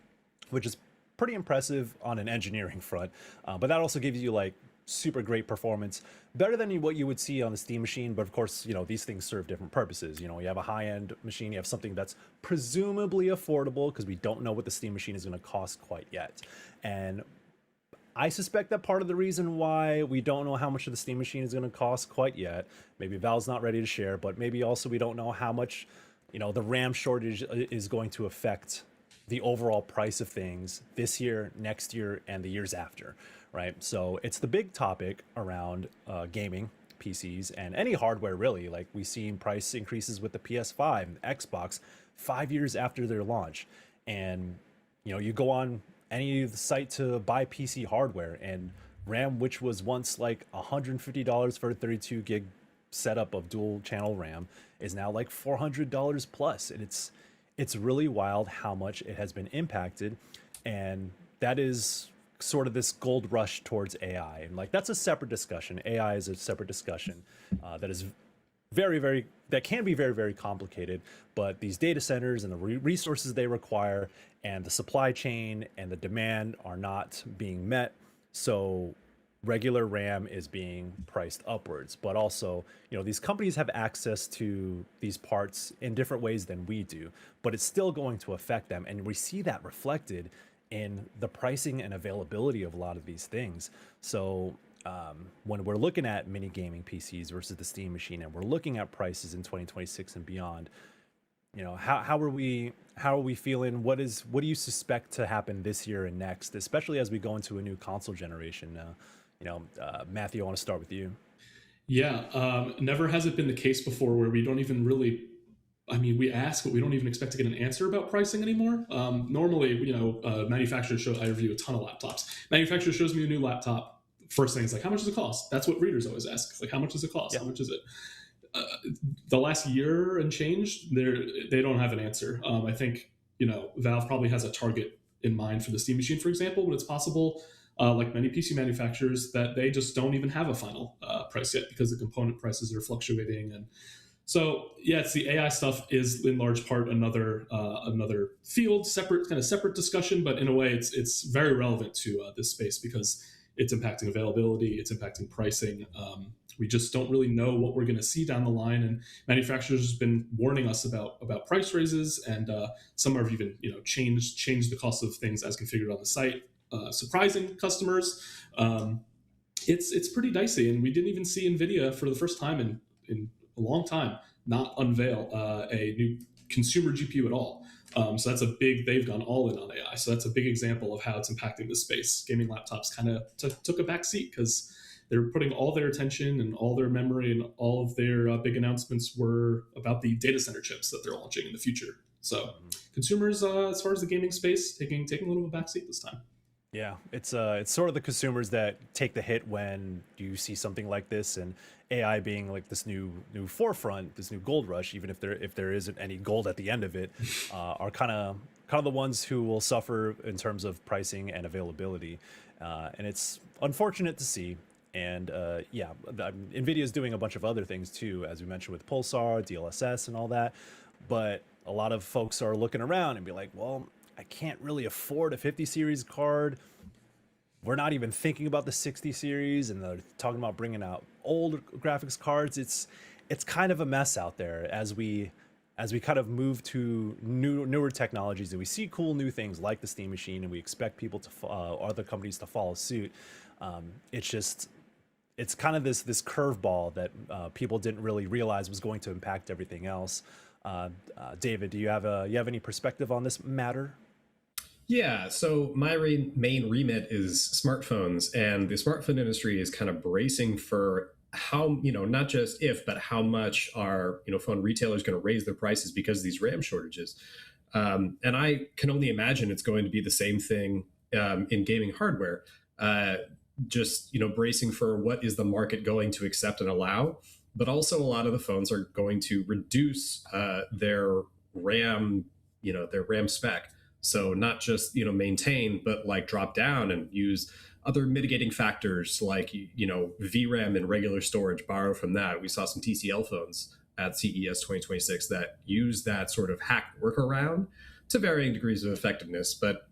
which is pretty impressive on an engineering front. But that also gives you like super great performance, better than what you would see on the Steam machine. But of course, you know, these things serve different purposes. You know, you have a high-end machine, you have something that's presumably affordable, because we don't know what the Steam machine is going to cost quite yet. And I suspect that part of the reason why we don't know how much of the Steam machine is going to cost quite yet, maybe Valve's not ready to share, but maybe also we don't know how much, you know, the RAM shortage is going to affect the overall price of things this year, next year, and the years after, right? So it's the big topic around gaming PCs and any hardware really. Like we've seen price increases with the PS5 and the Xbox 5 years after their launch. And, you know, you go on any site to buy PC hardware, and RAM, which was once like $150 for a 32 gig setup of dual channel RAM, is now like $400 plus. And it's really wild how much it has been impacted. And that is sort of this gold rush towards AI. And like, that's a separate discussion. AI is a separate discussion that is that can be very, very complicated. But these data centers and the resources they require and the supply chain and the demand are not being met. So regular RAM is being priced upwards. But also, you know, these companies have access to these parts in different ways than we do, but it's still going to affect them. And we see that reflected in the pricing and availability of a lot of these things. So when we're looking at mini gaming PCs versus the Steam machine, and we're looking at prices in 2026 and beyond, you know, how are we feeling? What do you suspect to happen this year and next, especially as we go into a new console generation? Matthew, I want to start with you. Yeah, never has it been the case before where we don't even really, I mean, we ask, but we don't even expect to get an answer about pricing anymore. Normally, you know, manufacturers I review a ton of laptops. Manufacturer shows me a new laptop. First thing is like, how much does it cost? That's what readers always ask. Like, how much does it cost? Yeah. How much is it? The last year and change, they don't have an answer. I think, you know, Valve probably has a target in mind for the Steam machine, for example, but it's possible, like many PC manufacturers, that they just don't even have a final price yet because the component prices are fluctuating. And so, yeah, it's the AI stuff is in large part another field, separate discussion, but in a way, it's very relevant to this space because it's impacting availability, it's impacting pricing. We just don't really know what we're going to see down the line, and manufacturers have been warning us about price raises, and some have even, you know, changed the cost of things as configured on the site, surprising customers. It's pretty dicey, and we didn't even see NVIDIA for the first time in a long time not unveil a new consumer GPU at all. So that's they've gone all in on AI. So that's a big example of how it's impacting the space. Gaming laptops kind of took a back seat because they're putting all their attention and all their memory and all of their big announcements were about the data center chips that they're launching in the future. So consumers, as far as the gaming space, taking a little bit of a back seat this time. Yeah, it's sort of the consumers that take the hit when you see something like this, and AI being like this new forefront, this new gold rush, even if there isn't any gold at the end of it, are kind of the ones who will suffer in terms of pricing and availability, and it's unfortunate to see. And NVIDIA is doing a bunch of other things too, as we mentioned with Pulsar, DLSS, and all that. But a lot of folks are looking around and be like, well, I can't really afford a 50 series card. We're not even thinking about the 60 series, and they're talking about bringing out old graphics cards. It's kind of a mess out there as we kind of move to newer technologies, and we see cool new things like the Steam machine, and we expect people to other companies to follow suit. It's kind of this curveball that people didn't really realize was going to impact everything else. David, do you have any perspective on this matter? Yeah, so my main remit is smartphones, and the smartphone industry is kind of bracing for how, you know, not just if, but how much are, you know, phone retailers going to raise their prices because of these RAM shortages. And I can only imagine it's going to be the same thing in gaming hardware. Just bracing for what is the market going to accept and allow, but also a lot of the phones are going to reduce their RAM, their RAM spec. So not just maintain, but like drop down and use other mitigating factors like VRAM and regular storage. Borrow from that. We saw some TCL phones at CES 2026 that use that sort of hack workaround to varying degrees of effectiveness, but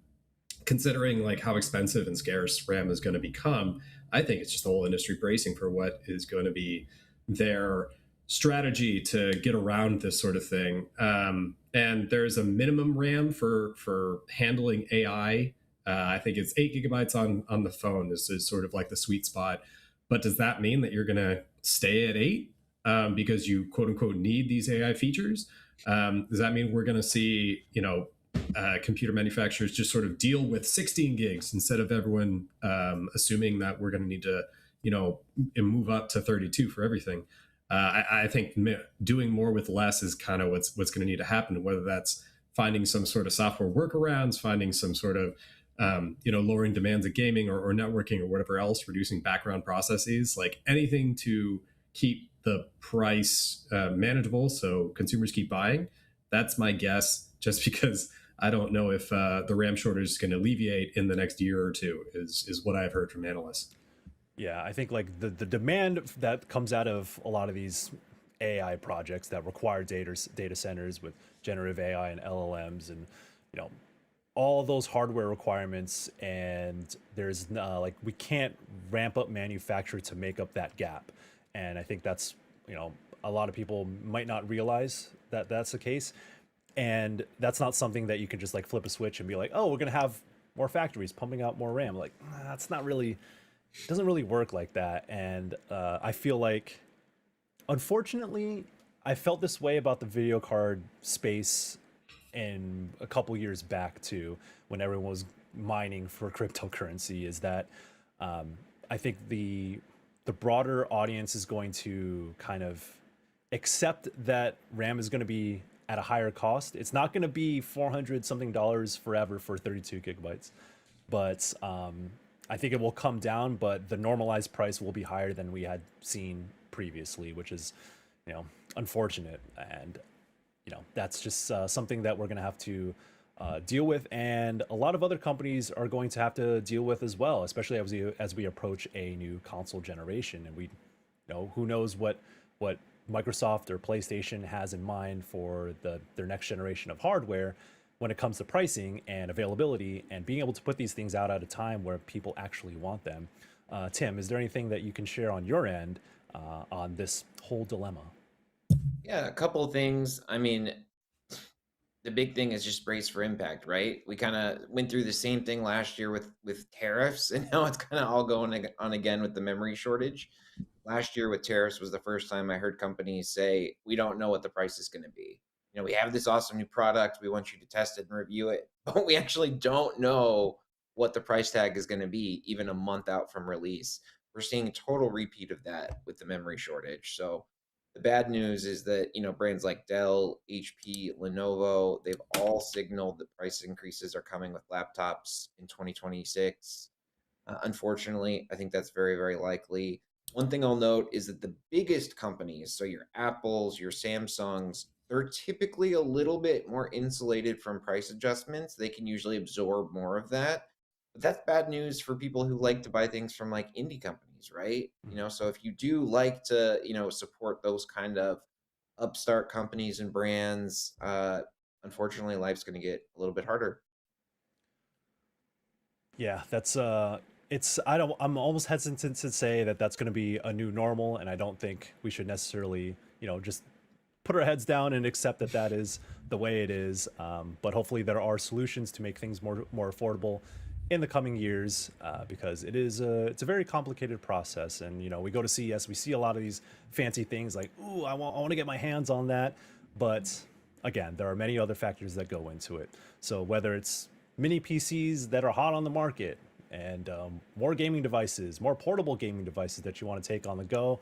considering like how expensive and scarce RAM is going to become, I think it's just the whole industry bracing for what is going to be their strategy to get around this sort of thing. And there's a minimum RAM for handling AI. I think it's 8 GB on the phone is sort of like the sweet spot. But does that mean that you're going to stay at 8 because you quote unquote need these AI features? Does that mean we're going to see computer manufacturers just sort of deal with 16 gigs instead of everyone assuming that we're going to need to, move up to 32 for everything? I think doing more with less is kind of what's going to need to happen, whether that's finding some sort of software workarounds, finding some sort of, lowering demands of gaming or networking or whatever else, reducing background processes, like anything to keep the price manageable so consumers keep buying. That's my guess, just because I don't know if the RAM shortage is going to alleviate in the next year or two, is what I've heard from analysts. Yeah, I think like the demand that comes out of a lot of these AI projects that require data centers with generative AI and LLMs and all those hardware requirements, and there's like we can't ramp up manufacture to make up that gap. And I think that's a lot of people might not realize that that's the case. And that's not something that you can just like flip a switch and be like, oh, we're going to have more factories pumping out more RAM. Like, that's not really, it doesn't really work like that. And I feel like, unfortunately, I felt this way about the video card space in a couple years back too, when everyone was mining for cryptocurrency, is that I think the broader audience is going to kind of accept that RAM is going to be at a higher cost. It's not going to be $400 something forever for 32 gigabytes, but I think it will come down, but the normalized price will be higher than we had seen previously, which is, unfortunate. And, that's just something that we're going to have to deal with. And a lot of other companies are going to have to deal with as well, especially as we approach a new console generation. And we, who knows what Microsoft or PlayStation has in mind for their next generation of hardware when it comes to pricing and availability and being able to put these things out at a time where people actually want them. Tim, is there anything that you can share on your end on this whole dilemma? Yeah, a couple of things. I mean, the big thing is just brace for impact, right? We kind of went through the same thing last year with tariffs, and now it's kind of all going on again with the memory shortage. Last year with tariffs was the first time I heard companies say, we don't know what the price is going to be. We have this awesome new product. We want you to test it and review it, but we actually don't know what the price tag is going to be even a month out from release. We're seeing a total repeat of that with the memory shortage. So the bad news is that, brands like Dell, HP, Lenovo, they've all signaled that price increases are coming with laptops in 2026. Unfortunately, I think that's very, very likely. One thing I'll note is that the biggest companies, so your Apples, your Samsungs, they're typically a little bit more insulated from price adjustments. They can usually absorb more of that. But that's bad news for people who like to buy things from like indie companies, right? So if you do like to, support those kind of upstart companies and brands, unfortunately, life's going to get a little bit harder. Yeah, that's I'm almost hesitant to say that that's going to be a new normal, and I don't think we should necessarily, just put our heads down and accept that that is the way it is. But hopefully there are solutions to make things more affordable in the coming years, because it's a very complicated process. And we go to CES, we see a lot of these fancy things like, ooh, I want to get my hands on that, but again, there are many other factors that go into it. So whether it's mini PCs that are hot on the market, and more gaming devices, more portable gaming devices that you want to take on the go,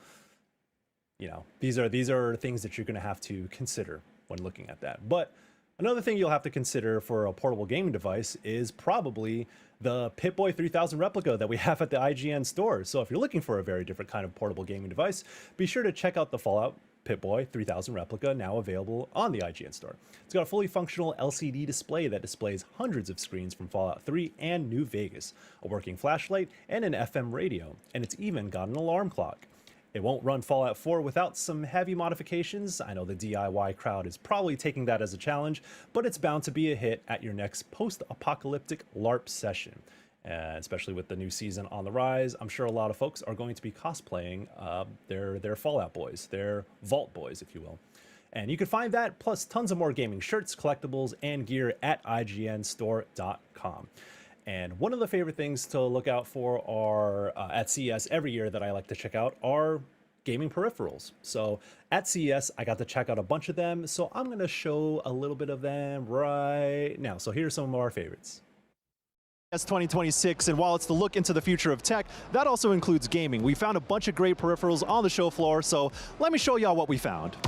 these are things that you're going to have to consider when looking at that. But Another thing you'll have to consider for a portable gaming device is probably the Pip-Boy 3000 replica that we have at the IGN store. So if you're looking for a very different kind of portable gaming device, be sure to check out the Fallout Pip-Boy 3000 replica, now available on the IGN store. It's got a fully functional LCD display that displays hundreds of screens from Fallout 3 and New Vegas, a working flashlight, and an FM radio, and it's even got an alarm clock. It won't run Fallout 4 without some heavy modifications. I know the DIY crowd is probably taking that as a challenge, but it's bound to be a hit at your next post-apocalyptic LARP session. Especially with the new season on the rise, I'm sure a lot of folks are going to be cosplaying their Fallout boys, their Vault boys, if you will. And you can find that, plus tons of more gaming shirts, collectibles, and gear at IGNstore.com. And one of the favorite things to look out for are at CES every year that I like to check out are gaming peripherals. So at CES, I got to check out a bunch of them. So I'm going to show a little bit of them right now. So here's some of our favorites. CES 2026, and while it's the look into the future of tech, that also includes gaming. We found a bunch of great peripherals on the show floor. So let me show y'all what we found.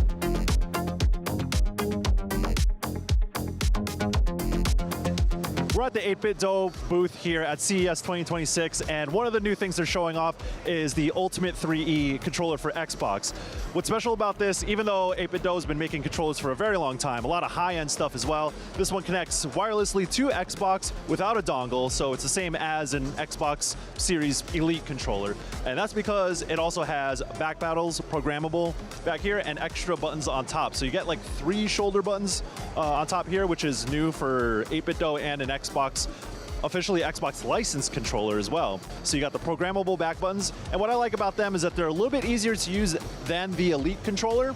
We're at the 8BitDo booth here at CES 2026, and one of the new things they're showing off is the Ultimate 3E controller for Xbox. What's special about this, even though 8BitDo has been making controllers for a very long time, a lot of high-end stuff as well, this one connects wirelessly to Xbox without a dongle, so it's the same as an Xbox Series Elite controller. And that's because it also has back paddles, programmable back here, and extra buttons on top. So you get like 3 shoulder buttons on top here, which is new for 8BitDo and an Xbox, officially Xbox licensed controller as well. So you got the programmable back buttons, and what I like about them is that they're a little bit easier to use than the Elite controller,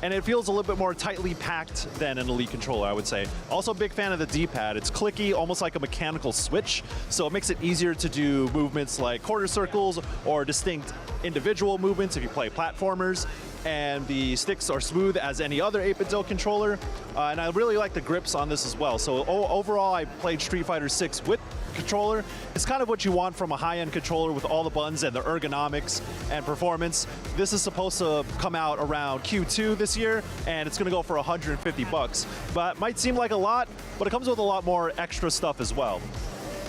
and it feels a little bit more tightly packed than an Elite controller, I would say. Also a big fan of the D-pad. It's clicky, almost like a mechanical switch, so it makes it easier to do movements like quarter circles or distinct individual movements if you play platformers. And the sticks are smooth as any other 8BitDo controller, and I really like the grips on this as well. So overall, I played Street Fighter 6 with controller. It's kind of what you want from a high-end controller with all the buttons and the ergonomics and performance. This is supposed to come out around Q2 this year, and it's going to go for $150. But it might seem like a lot, but it comes with a lot more extra stuff as well.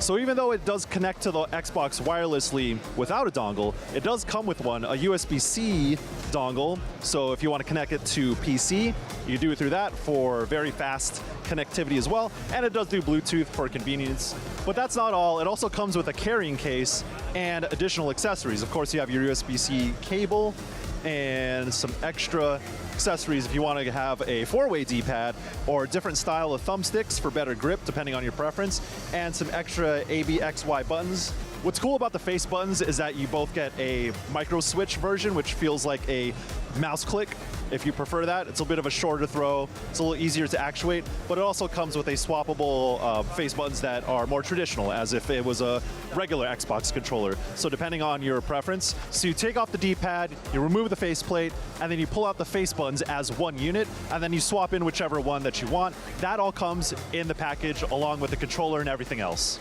So even though it does connect to the Xbox wirelessly without a dongle, it does come with one, a USB-C dongle. So if you want to connect it to PC, you do it through that for very fast connectivity as well. And it does do Bluetooth for convenience. But that's not all. It also comes with a carrying case and additional accessories. Of course, you have your USB-C cable and some extra accessories if you want to have a 4-way D-pad or a different style of thumbsticks for better grip depending on your preference, and some extra ABXY buttons. What's cool about the face buttons is that you both get a micro switch version, which feels like a mouse click if you prefer that. It's a bit of a shorter throw, it's a little easier to actuate, but it also comes with a swappable face buttons that are more traditional, as if it was a regular Xbox controller. So depending on your preference, so you take off the D-pad, you remove the faceplate, and then you pull out the face buttons as one unit, and then you swap in whichever one that you want. That all comes in the package along with the controller and everything else.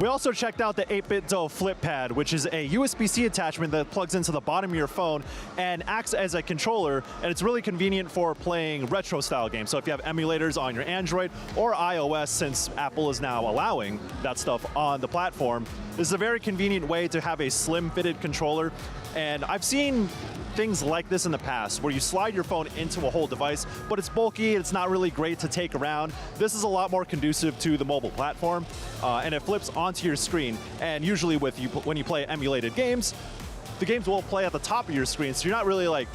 We also checked out the 8BitDo Flip Pad, which is a USB-C attachment that plugs into the bottom of your phone and acts as a controller, and it's really convenient for playing retro-style games. So if you have emulators on your Android or iOS, since Apple is now allowing that stuff on the platform, this is a very convenient way to have a slim-fitted controller. And I've seen things like this in the past, where you slide your phone into a whole device, but it's bulky, it's not really great to take around. This is a lot more conducive to the mobile platform, and it flips onto your screen. And usually when you play emulated games, the games will play at the top of your screen, so you're not really like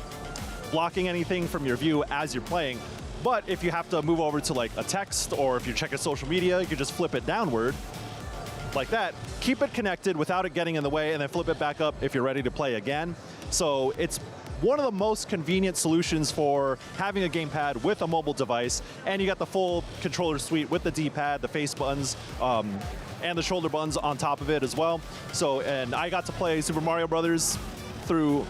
blocking anything from your view as you're playing. But if you have to move over to like a text, or if you're checking social media, you can just flip it downward like that, keep it connected without it getting in the way, and then flip it back up if you're ready to play again. So it's one of the most convenient solutions for having a gamepad with a mobile device, and you got the full controller suite with the D-pad, the face buttons, and the shoulder buttons on top of it as well. So, and I got to play Super Mario Brothers through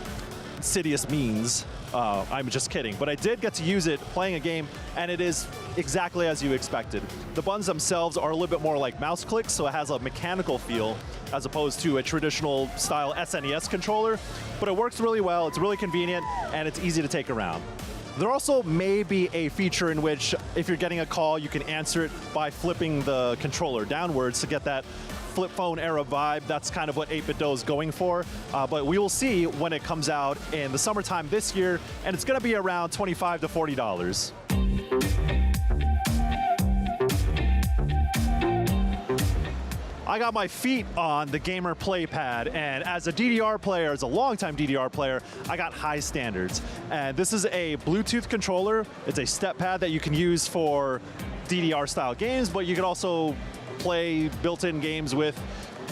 insidious means. I'm just kidding, but I did get to use it playing a game, and it is exactly as you expected. The buttons themselves are a little bit more like mouse clicks, so it has a mechanical feel, as opposed to a traditional style SNES controller, but it works really well, it's really convenient, and it's easy to take around. There also may be a feature in which if you're getting a call, you can answer it by flipping the controller downwards to get that flip phone era vibe. That's kind of what 8BitDo is going for, but we will see when it comes out in the summertime this year, and it's gonna be around $25 to $40. I got my feet on the gamer playpad, and as a DDR player, as a longtime DDR player, I got high standards. And this is a Bluetooth controller. It's a step pad that you can use for DDR style games, but you can also play built-in games with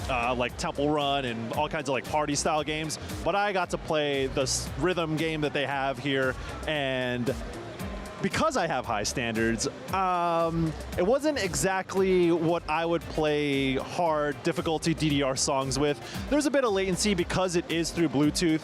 like Temple Run and all kinds of like party style games. But I got to play this rhythm game that they have here, and because I have high standards, it wasn't exactly what I would play hard difficulty DDR songs with. There's a bit of latency because it is through Bluetooth.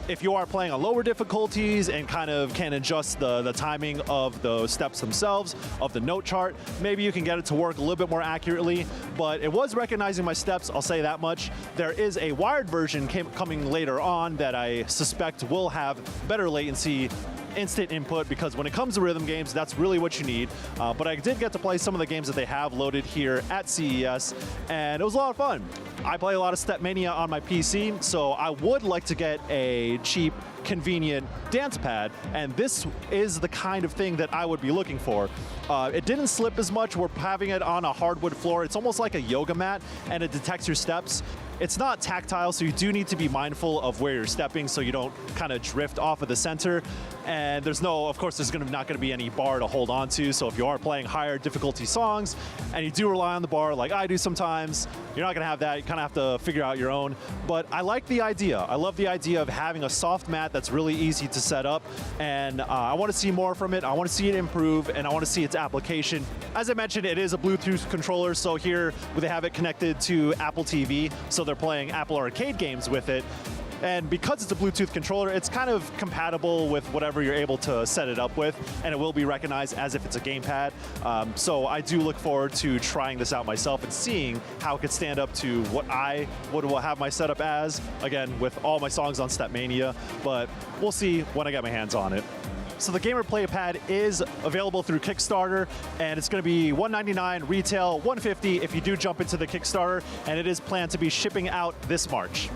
If you are playing on lower difficulties and kind of can adjust the timing of the steps themselves, of the note chart, maybe you can get it to work a little bit more accurately, but it was recognizing my steps, I'll say that much. There is a wired version coming later on that I suspect will have better latency, instant input, because when it comes to rhythm games, that's really what you need. But I did get to play some of the games that they have loaded here at CES, and it was a lot of fun. I play a lot of Stepmania on my PC, so I would like to get a cheap, convenient dance pad, and this is the kind of thing that I would be looking for. It didn't slip as much. We're having it on a hardwood floor. It's almost like a yoga mat, and it detects your steps. It's not tactile, so you do need to be mindful of where you're stepping so you don't kind of drift off of the center. And there's no, of course, there's not gonna be any bar to hold on to, so if you are playing higher difficulty songs and you do rely on the bar like I do sometimes, you're not gonna have that. You kind of have to figure out your own. But I like the idea. I love the idea of having a soft mat that's really easy to set up, and I want to see more from it. I want to see it improve, and I want to see its application. As I mentioned, it is a Bluetooth controller, so here they have it connected to Apple TV, so they're playing Apple Arcade games with it. And because it's a Bluetooth controller, it's kind of compatible with whatever you're able to set it up with, and it will be recognized as if it's a gamepad. So I do look forward to trying this out myself and seeing how it could stand up to what I would have my setup as, again, with all my songs on Stepmania, but we'll see when I get my hands on it. So the Gamer Playpad is available through Kickstarter, and it's going to be $199 retail, $150 if you do jump into the Kickstarter, and it is planned to be shipping out this March.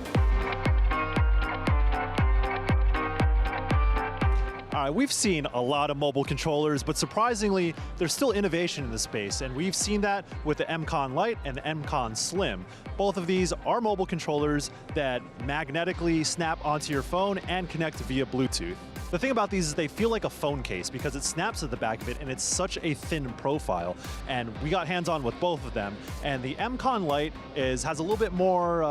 We've seen a lot of mobile controllers, but surprisingly, there's still innovation in the space, and we've seen that with the M-Con Lite and the M-Con Slim. Both of these are mobile controllers that magnetically snap onto your phone and connect via Bluetooth. The thing about these is they feel like a phone case because it snaps at the back of it, and it's such a thin profile. And we got hands-on with both of them, and the M-Con Lite has a little bit more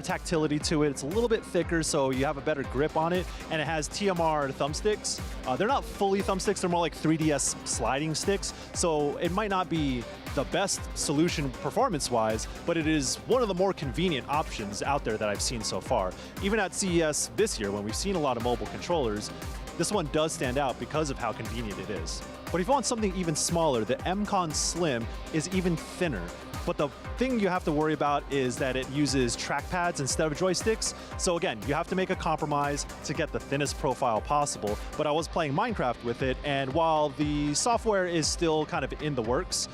tactility to it. It's a little bit thicker, so you have a better grip on it, and it has TMR thumbsticks. They're not fully thumbsticks, they're more like 3DS sliding sticks, so it might not be the best solution performance-wise, but it is one of the more convenient options out there that I've seen so far. Even at CES this year, when we've seen a lot of mobile controllers, this one does stand out because of how convenient it is. But if you want something even smaller, the M-Con Slim is even thinner. But the thing you have to worry about is that it uses trackpads instead of joysticks. So again, you have to make a compromise to get the thinnest profile possible. But I was playing Minecraft with it, and while the software is still kind of in the works,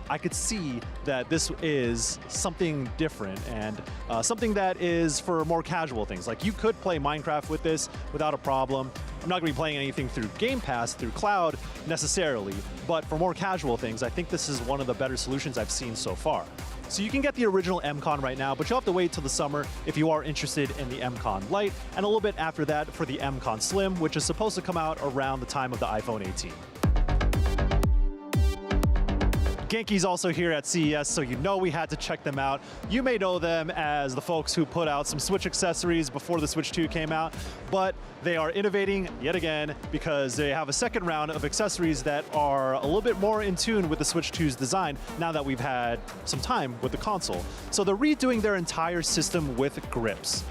I could see that this is something different and something that is for more casual things. Like you could play Minecraft with this without a problem. I'm not going to be playing anything through Game Pass, through cloud necessarily, but for more casual things, I think this is one of the better solutions I've seen so far. So you can get the original M-Con right now, but you'll have to wait till the summer if you are interested in the M-Con Lite, and a little bit after that for the M-Con Slim, which is supposed to come out around the time of the iPhone 18. Genki's also here at CES, so you know we had to check them out. You may know them as the folks who put out some Switch accessories before the Switch 2 came out, but they are innovating yet again because they have a second round of accessories that are a little bit more in tune with the Switch 2's design now that we've had some time with the console. So they're redoing their entire system with grips.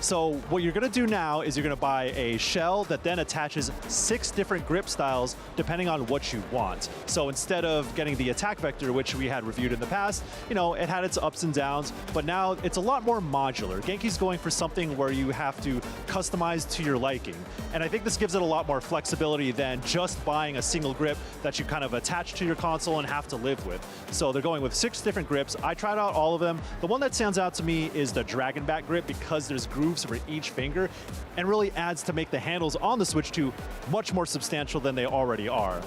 So what you're gonna do now is you're gonna buy a shell that then attaches 6 different grip styles depending on what you want. So instead of getting the attack vector, which we had reviewed in the past, you know, it had its ups and downs, but now it's a lot more modular. Genki's going for something where you have to customize to your liking. And I think this gives it a lot more flexibility than just buying a single grip that you kind of attach to your console and have to live with. So they're going with 6 different grips. I tried out all of them. The one that stands out to me is the Dragon Back grip because there's grooves for each finger and really adds to make the handles on the Switch 2 much more substantial than they already are.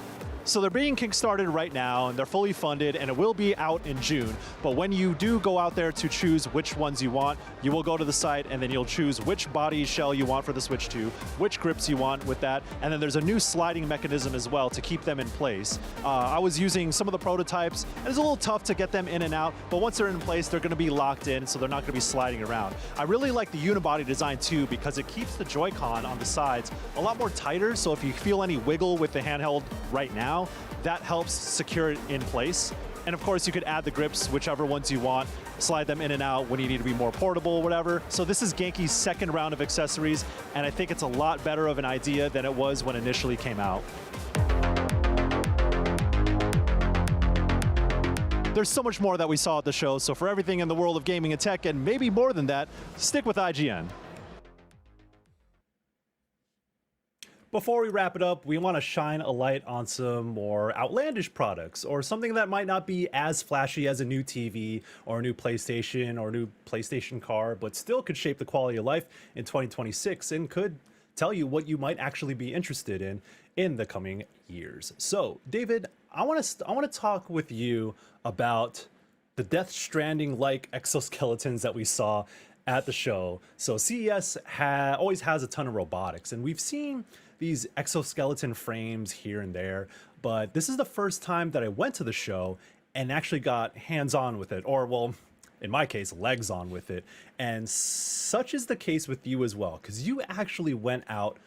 So they're being kickstarted right now, and they're fully funded, and it will be out in June. But when you do go out there to choose which ones you want, you will go to the site, and then you'll choose which body shell you want for the Switch 2, which grips you want with that, and then there's a new sliding mechanism as well to keep them in place. I was using some of the prototypes, and it's a little tough to get them in and out, but once they're in place, they're going to be locked in, so they're not going to be sliding around. I really like the unibody design too, because it keeps the Joy-Con on the sides a lot more tighter, so if you feel any wiggle with the handheld right now, that helps secure it in place. And of course, you could add the grips, whichever ones you want, slide them in and out when you need to be more portable, whatever. So this is Genki's second round of accessories, and I think it's a lot better of an idea than it was when it initially came out. There's so much more that we saw at the show, so for everything in the world of gaming and tech, and maybe more than that, stick with IGN. Before we wrap it up, we want to shine a light on some more outlandish products or something that might not be as flashy as a new TV or a new PlayStation or a new PlayStation car, but still could shape the quality of life in 2026 and could tell you what you might actually be interested in the coming years. So, David, I want to talk with you about the Death Stranding-like exoskeletons that we saw at the show. So CES always has a ton of robotics, and we've seen these exoskeleton frames here and there, but this is the first time that I went to the show and actually got hands-on with it, or well, in my case, legs on with it. And such is the case with you as well, because you actually went out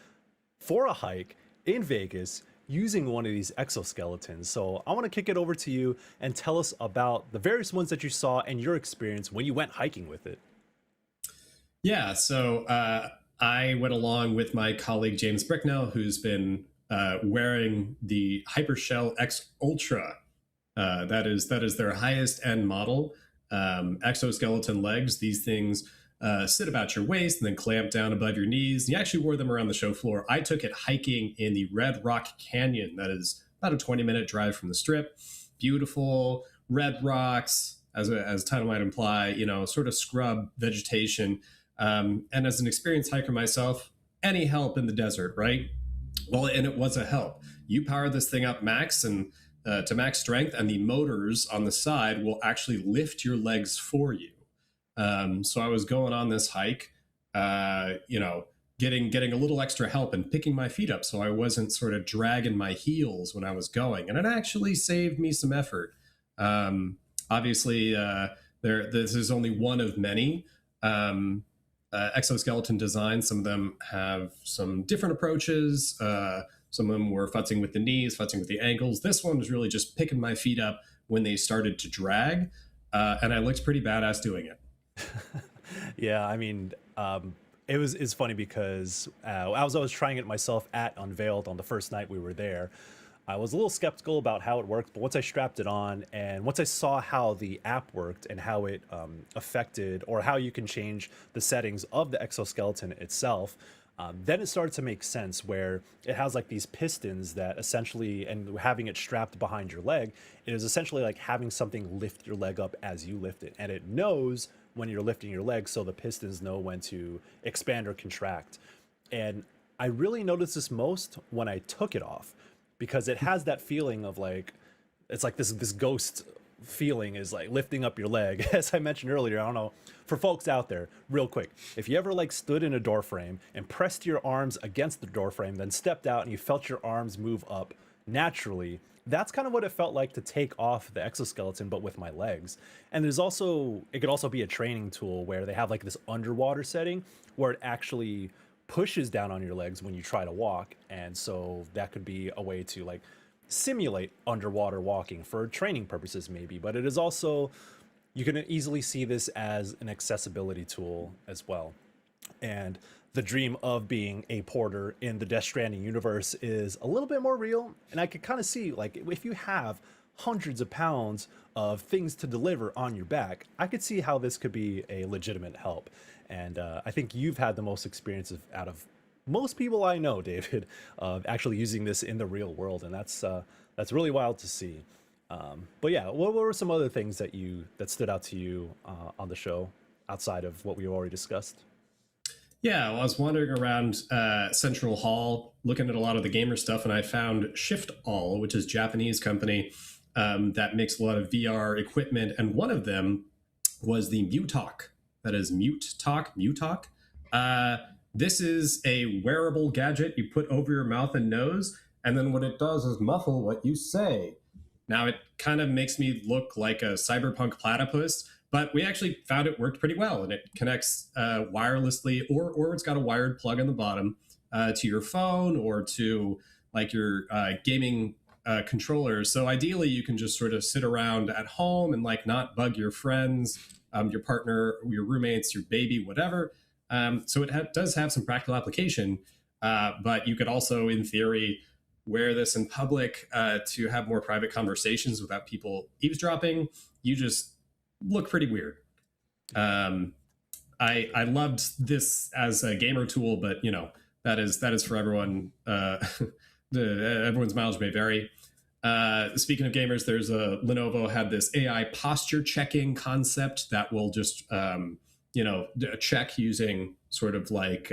for a hike in Vegas using one of these exoskeletons. So I want to kick it over to you and tell us about the various ones that you saw and your experience when you went hiking with it. Yeah, so I went along with my colleague James Bricknell, who's been wearing the Hypershell X Ultra. That is their highest end model. Exoskeleton legs. These things sit about your waist and then clamp down above your knees. You actually wore them around the show floor. I took it hiking in the Red Rock Canyon. That is about a 20-minute drive from the Strip. Beautiful red rocks, as the title might imply, you know, sort of scrub vegetation. And as an experienced hiker myself, any help in the desert, right? Well, and it was a help. You power this thing up max and to max strength, and the motors on the side will actually lift your legs for you. So I was going on this hike, you know, getting a little extra help and picking my feet up so I wasn't sort of dragging my heels when I was going, and it actually saved me some effort. Obviously, this is only one of many exoskeleton designs. Some of them have some different approaches. Some of them were futzing with the knees, futzing with the ankles. This one was really just picking my feet up when they started to drag, and I looked pretty badass doing it. Yeah, I mean, it's funny because as I was trying it myself at Unveiled on the first night we were there, I was a little skeptical about how it worked, but once I strapped it on and once I saw how the app worked and how it affected, or how you can change the settings of the exoskeleton itself, then it started to make sense, where it has like these pistons that essentially, and having it strapped behind your leg, it is essentially like having something lift your leg up as you lift it. And it knows when you're lifting your leg, so the pistons know when to expand or contract. And I really noticed this most when I took it off, because it has that feeling of like, it's like this ghost feeling is like lifting up your leg. As I mentioned earlier, I don't know, for folks out there, real quick, if you ever like stood in a door frame and pressed your arms against the door frame, then stepped out and you felt your arms move up naturally, that's kind of what it felt like to take off the exoskeleton, but with my legs. And there's also, it could also be a training tool where they have like this underwater setting where it actually pushes down on your legs when you try to walk. And so that could be a way to like simulate underwater walking for training purposes maybe, but it is also, you can easily see this as an accessibility tool as well. and the dream of being a porter in the Death Stranding universe is a little bit more real. And I could kind of see, like, if you have hundreds of pounds of things to deliver on your back, I could see how this could be a legitimate help. And I think you've had the most experience out of most people I know, David, of actually using this in the real world, and that's really wild to see. But yeah, what were some other things that stood out to you on the show outside of what we already discussed? Yeah, well, I was wandering around Central Hall looking at a lot of the gamer stuff, and I found Shift All, which is a Japanese company that makes a lot of VR equipment, and one of them was the Mutalk. That is Mutalk. This is a wearable gadget you put over your mouth and nose, and then what it does is muffle what you say. Now, it kind of makes me look like a cyberpunk platypus, but we actually found it worked pretty well, and it connects wirelessly, or it's got a wired plug in the bottom to your phone or to like your gaming controllers. So ideally, you can just sort of sit around at home and like not bug your friends, your partner, your roommates, your baby, whatever. So it does have some practical application, but you could also, in theory, wear this in public to have more private conversations without people eavesdropping. You just look pretty weird. I loved this as a gamer tool, but you know that is for everyone. Everyone's mileage may vary. Speaking of gamers, there's Lenovo had this AI posture checking concept that will just check using sort of like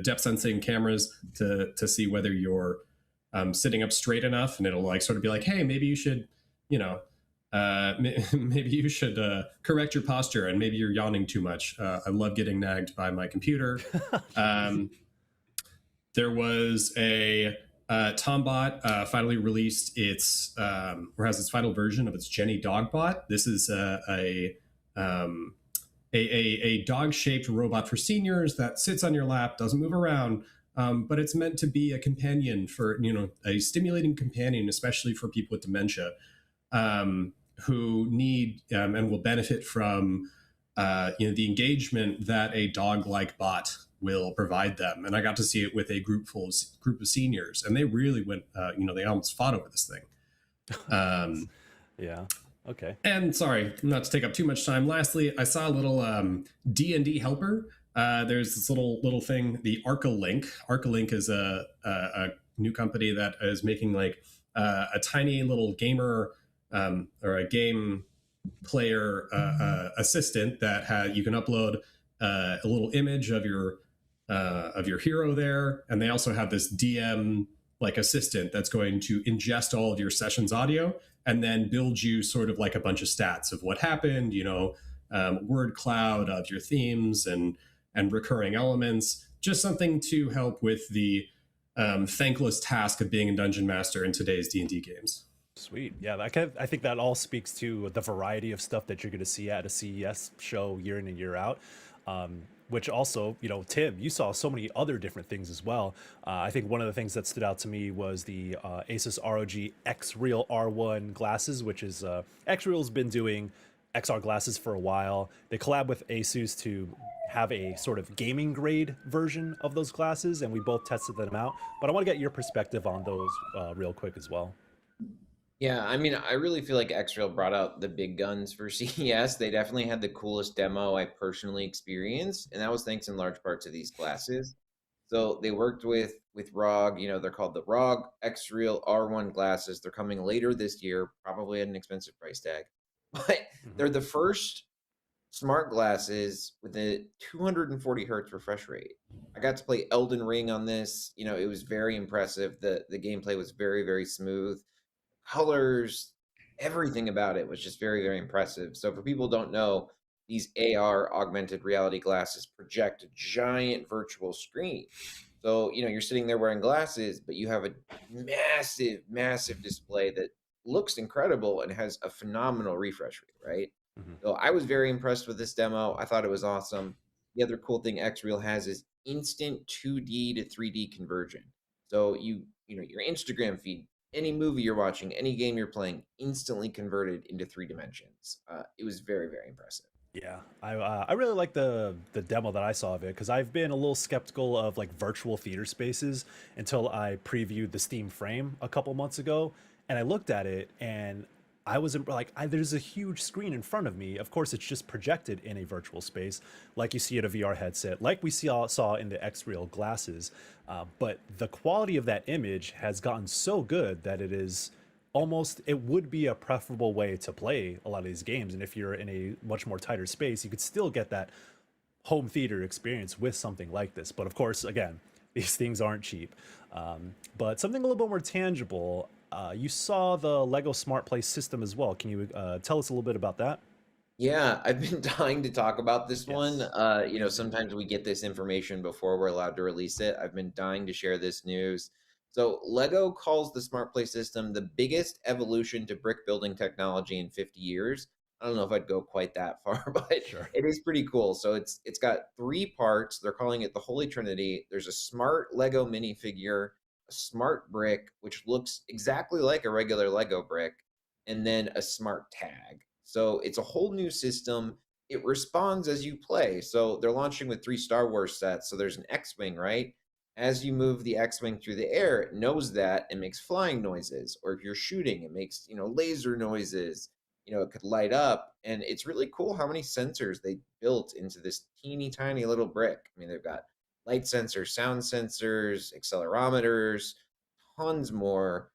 depth sensing cameras to see whether you're sitting up straight enough, and it'll like sort of be like, hey, maybe you should, maybe you should correct your posture, and maybe you're yawning too much. I love getting nagged by my computer. There was a Tombot finally released its or has its final version of its Jenny Dogbot. This is a dog-shaped robot for seniors that sits on your lap, doesn't move around, but it's meant to be a companion for, a stimulating companion, especially for people with dementia who need and will benefit from the engagement that a dog-like bot will provide them. And I got to see it with a group of seniors, and they really went, they almost fought over this thing. Yeah. Okay. And sorry, not to take up too much time. Lastly, I saw a little D&D helper. There's this little thing, the ArcaLink. ArcaLink is a new company that is making like a tiny little gamer or a game player assistant that you can upload a little image of your hero there, and they also have this DM like assistant that's going to ingest all of your sessions audio and then build you sort of like a bunch of stats of what happened, word cloud of your themes and recurring elements, just something to help with the thankless task of being a dungeon master in today's D&D games. Sweet. Yeah, I think that all speaks to the variety of stuff that you're going to see at a CES show year in and year out. Which also, Tim, you saw so many other different things as well. I think one of the things that stood out to me was the Asus ROG X-Real R1 glasses, which is X-Real's been doing XR glasses for a while. They collab with Asus to have a sort of gaming grade version of those glasses, and we both tested them out. But I want to get your perspective on those real quick as well. Yeah, I mean, I really feel like X-Real brought out the big guns for CES. They definitely had the coolest demo I personally experienced, and that was thanks in large part to these glasses. So they worked with ROG, they're called the ROG X-Real R1 glasses. They're coming later this year, probably at an expensive price tag. But they're the first smart glasses with a 240 hertz refresh rate. I got to play Elden Ring on this. It was very impressive. The gameplay was very, very smooth. Colors, everything about it was just very, very impressive. So for people who don't know, these AR augmented reality glasses project a giant virtual screen. So, you're sitting there wearing glasses, but you have a massive, massive display that looks incredible and has a phenomenal refresh rate, right? So I was very impressed with this demo. I thought it was awesome. The other cool thing X-Real has is instant 2D to 3D conversion. So your Instagram feed, any movie you're watching, any game you're playing, instantly converted into 3 dimensions. It was very, very impressive. Yeah, I really like the demo that I saw of it because I've been a little skeptical of like virtual theater spaces until I previewed the Steam Frame a couple months ago, and I looked at it and I was like, there's a huge screen in front of me. Of course, it's just projected in a virtual space, like you see at a VR headset, like we saw in the X-Real glasses. But the quality of that image has gotten so good that it would be a preferable way to play a lot of these games. And if you're in a much more tighter space, you could still get that home theater experience with something like this. But of course, again, these things aren't cheap. But something a little bit more tangible, you saw the Lego Smart Play system as well. Can you tell us a little bit about that? Yeah, I've been dying to talk about this one. Yes. Sometimes we get this information before we're allowed to release it. I've been dying to share this news. So, Lego calls the Smart Play system the biggest evolution to brick building technology in 50 years. I don't know if I'd go quite that far, but Sure. it is pretty cool. So it's got three parts. They're calling it the Holy Trinity. There's a smart Lego minifigure, a smart brick, which looks exactly like a regular Lego brick, and then a smart tag. So it's a whole new system. It responds as you play. So they're launching with 3 Star Wars sets. So there's an X-Wing, right? As you move the X-Wing through the air, it knows that and makes flying noises. Or if you're shooting, it makes, laser noises. It could light up. And it's really cool how many sensors they built into this teeny tiny little brick. I mean, they've got light sensors, sound sensors, accelerometers, tons more.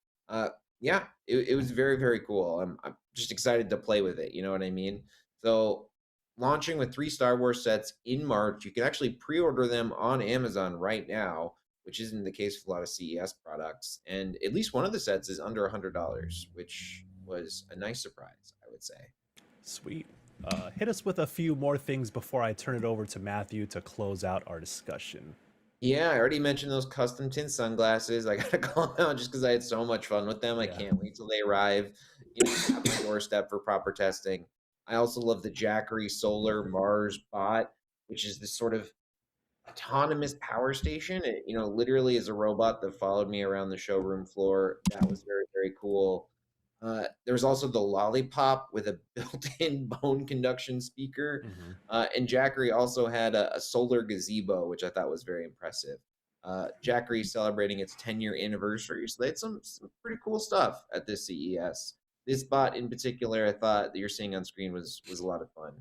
Yeah, it was very, very cool. I'm just excited to play with it. You know what I mean? So, launching with 3 Star Wars sets in March, you can actually pre order them on Amazon right now, which isn't the case with a lot of CES products. And at least one of the sets is under $100, which was a nice surprise, I would say. Sweet. Hit us with a few more things before I turn it over to Matthew to close out our discussion. Yeah, I already mentioned those custom tint sunglasses. I gotta call them out just because I had so much fun with them. I Yeah. can't wait till they arrive, at my doorstep for proper testing. I also love the Jackery Solar Mars bot, which is this sort of autonomous power station. It, literally is a robot that followed me around the showroom floor. That was very, very cool. There's also the Lollipop with a built-in bone conduction speaker. Hmm. And Jackery also had a solar gazebo, which I thought was very impressive. Jackery celebrating its 10-year anniversary. So they had some pretty cool stuff at this CES. This bot in particular, I thought that you're seeing on screen was a lot of fun.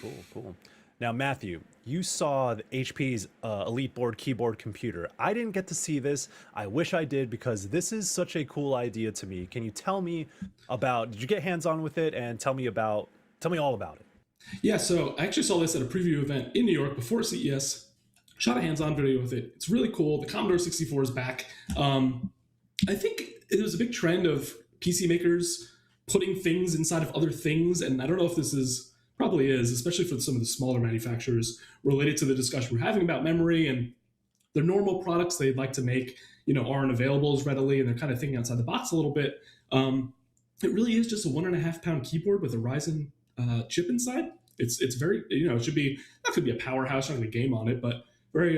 Cool, cool. Now, Matthew, you saw the HP's Elite Board keyboard computer. I didn't get to see this. I wish I did because this is such a cool idea to me. Can you tell me did you get hands-on with it and tell me all about it? Yeah, so I actually saw this at a preview event in New York before CES. Shot a hands-on video with it. It's really cool. The Commodore 64 is back. I think it was a big trend of PC makers putting things inside of other things, and I don't know if this is probably is, especially for some of the smaller manufacturers, related to the discussion we're having about memory and the normal products they'd like to make, aren't available as readily, and they're kind of thinking outside the box a little bit. It really is just a 1.5-pound keyboard with a Ryzen chip inside. It's very, it should be not going to be a powerhouse, not going to game on it, but very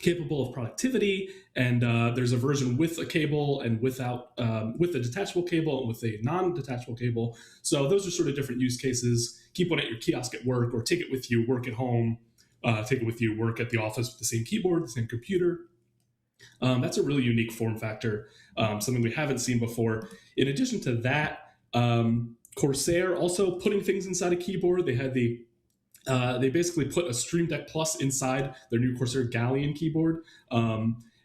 capable of productivity. And there's a version with a cable and without, with a detachable cable and with a non-detachable cable. So those are sort of different use cases. Keep one at your kiosk at work, or take it with you, work at home, take it with you, work at the office with the same keyboard, the same computer. That's a really unique form factor, something we haven't seen before. In addition to that, Corsair also putting things inside a keyboard. They had they basically put a Stream Deck Plus inside their new Corsair Galleon keyboard.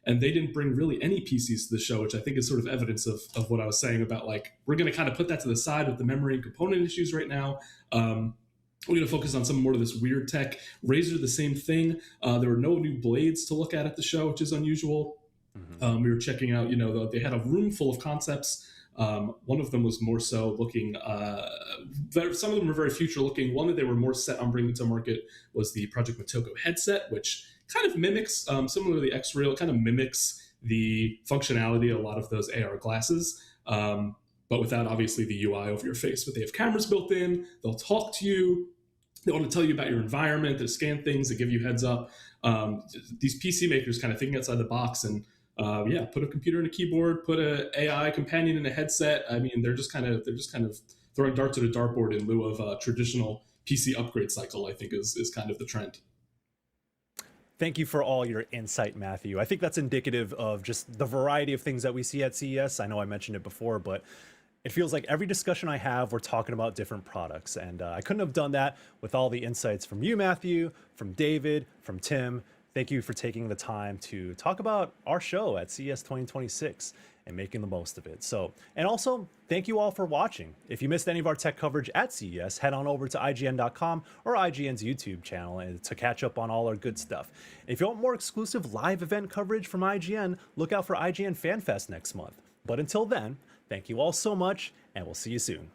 And they didn't bring really any PCs to the show, which I think is sort of evidence of what I was saying about, like, we're going to kind of put that to the side with the memory and component issues right now. We're going to focus on some more of this weird tech. Razer, the same thing. There were no new blades to look at the show, which is unusual. Mm-hmm. We were checking out, they had a room full of concepts. One of them was more so looking, some of them were very future looking. One that they were more set on bringing to market was the Project Motoko headset, which kind of mimics, similar to the X-Real, kind of mimics the functionality of a lot of those AR glasses, but without obviously the UI over your face. But they have cameras built in, they'll talk to you, they want to tell you about your environment, they scan things, they give you heads up. These PC makers kind of thinking outside the box and put a computer in a keyboard, put an AI companion in a headset. I mean, they're just kind of throwing darts at a dartboard in lieu of traditional PC upgrade cycle, I think is kind of the trend. Thank you for all your insight, Matthew. I think that's indicative of just the variety of things that we see at CES. I know I mentioned it before, but it feels like every discussion I have, we're talking about different products. And I couldn't have done that with all the insights from you, Matthew, from David, from Tim. Thank you for taking the time to talk about our show at CES 2026 and making the most of it. So, and also thank you all for watching. If you missed any of our tech coverage at CES, head on over to IGN.com or IGN's YouTube channel and to catch up on all our good stuff. And if you want more exclusive live event coverage from IGN, look out for IGN FanFest next month. But until then, thank you all so much, and we'll see you soon.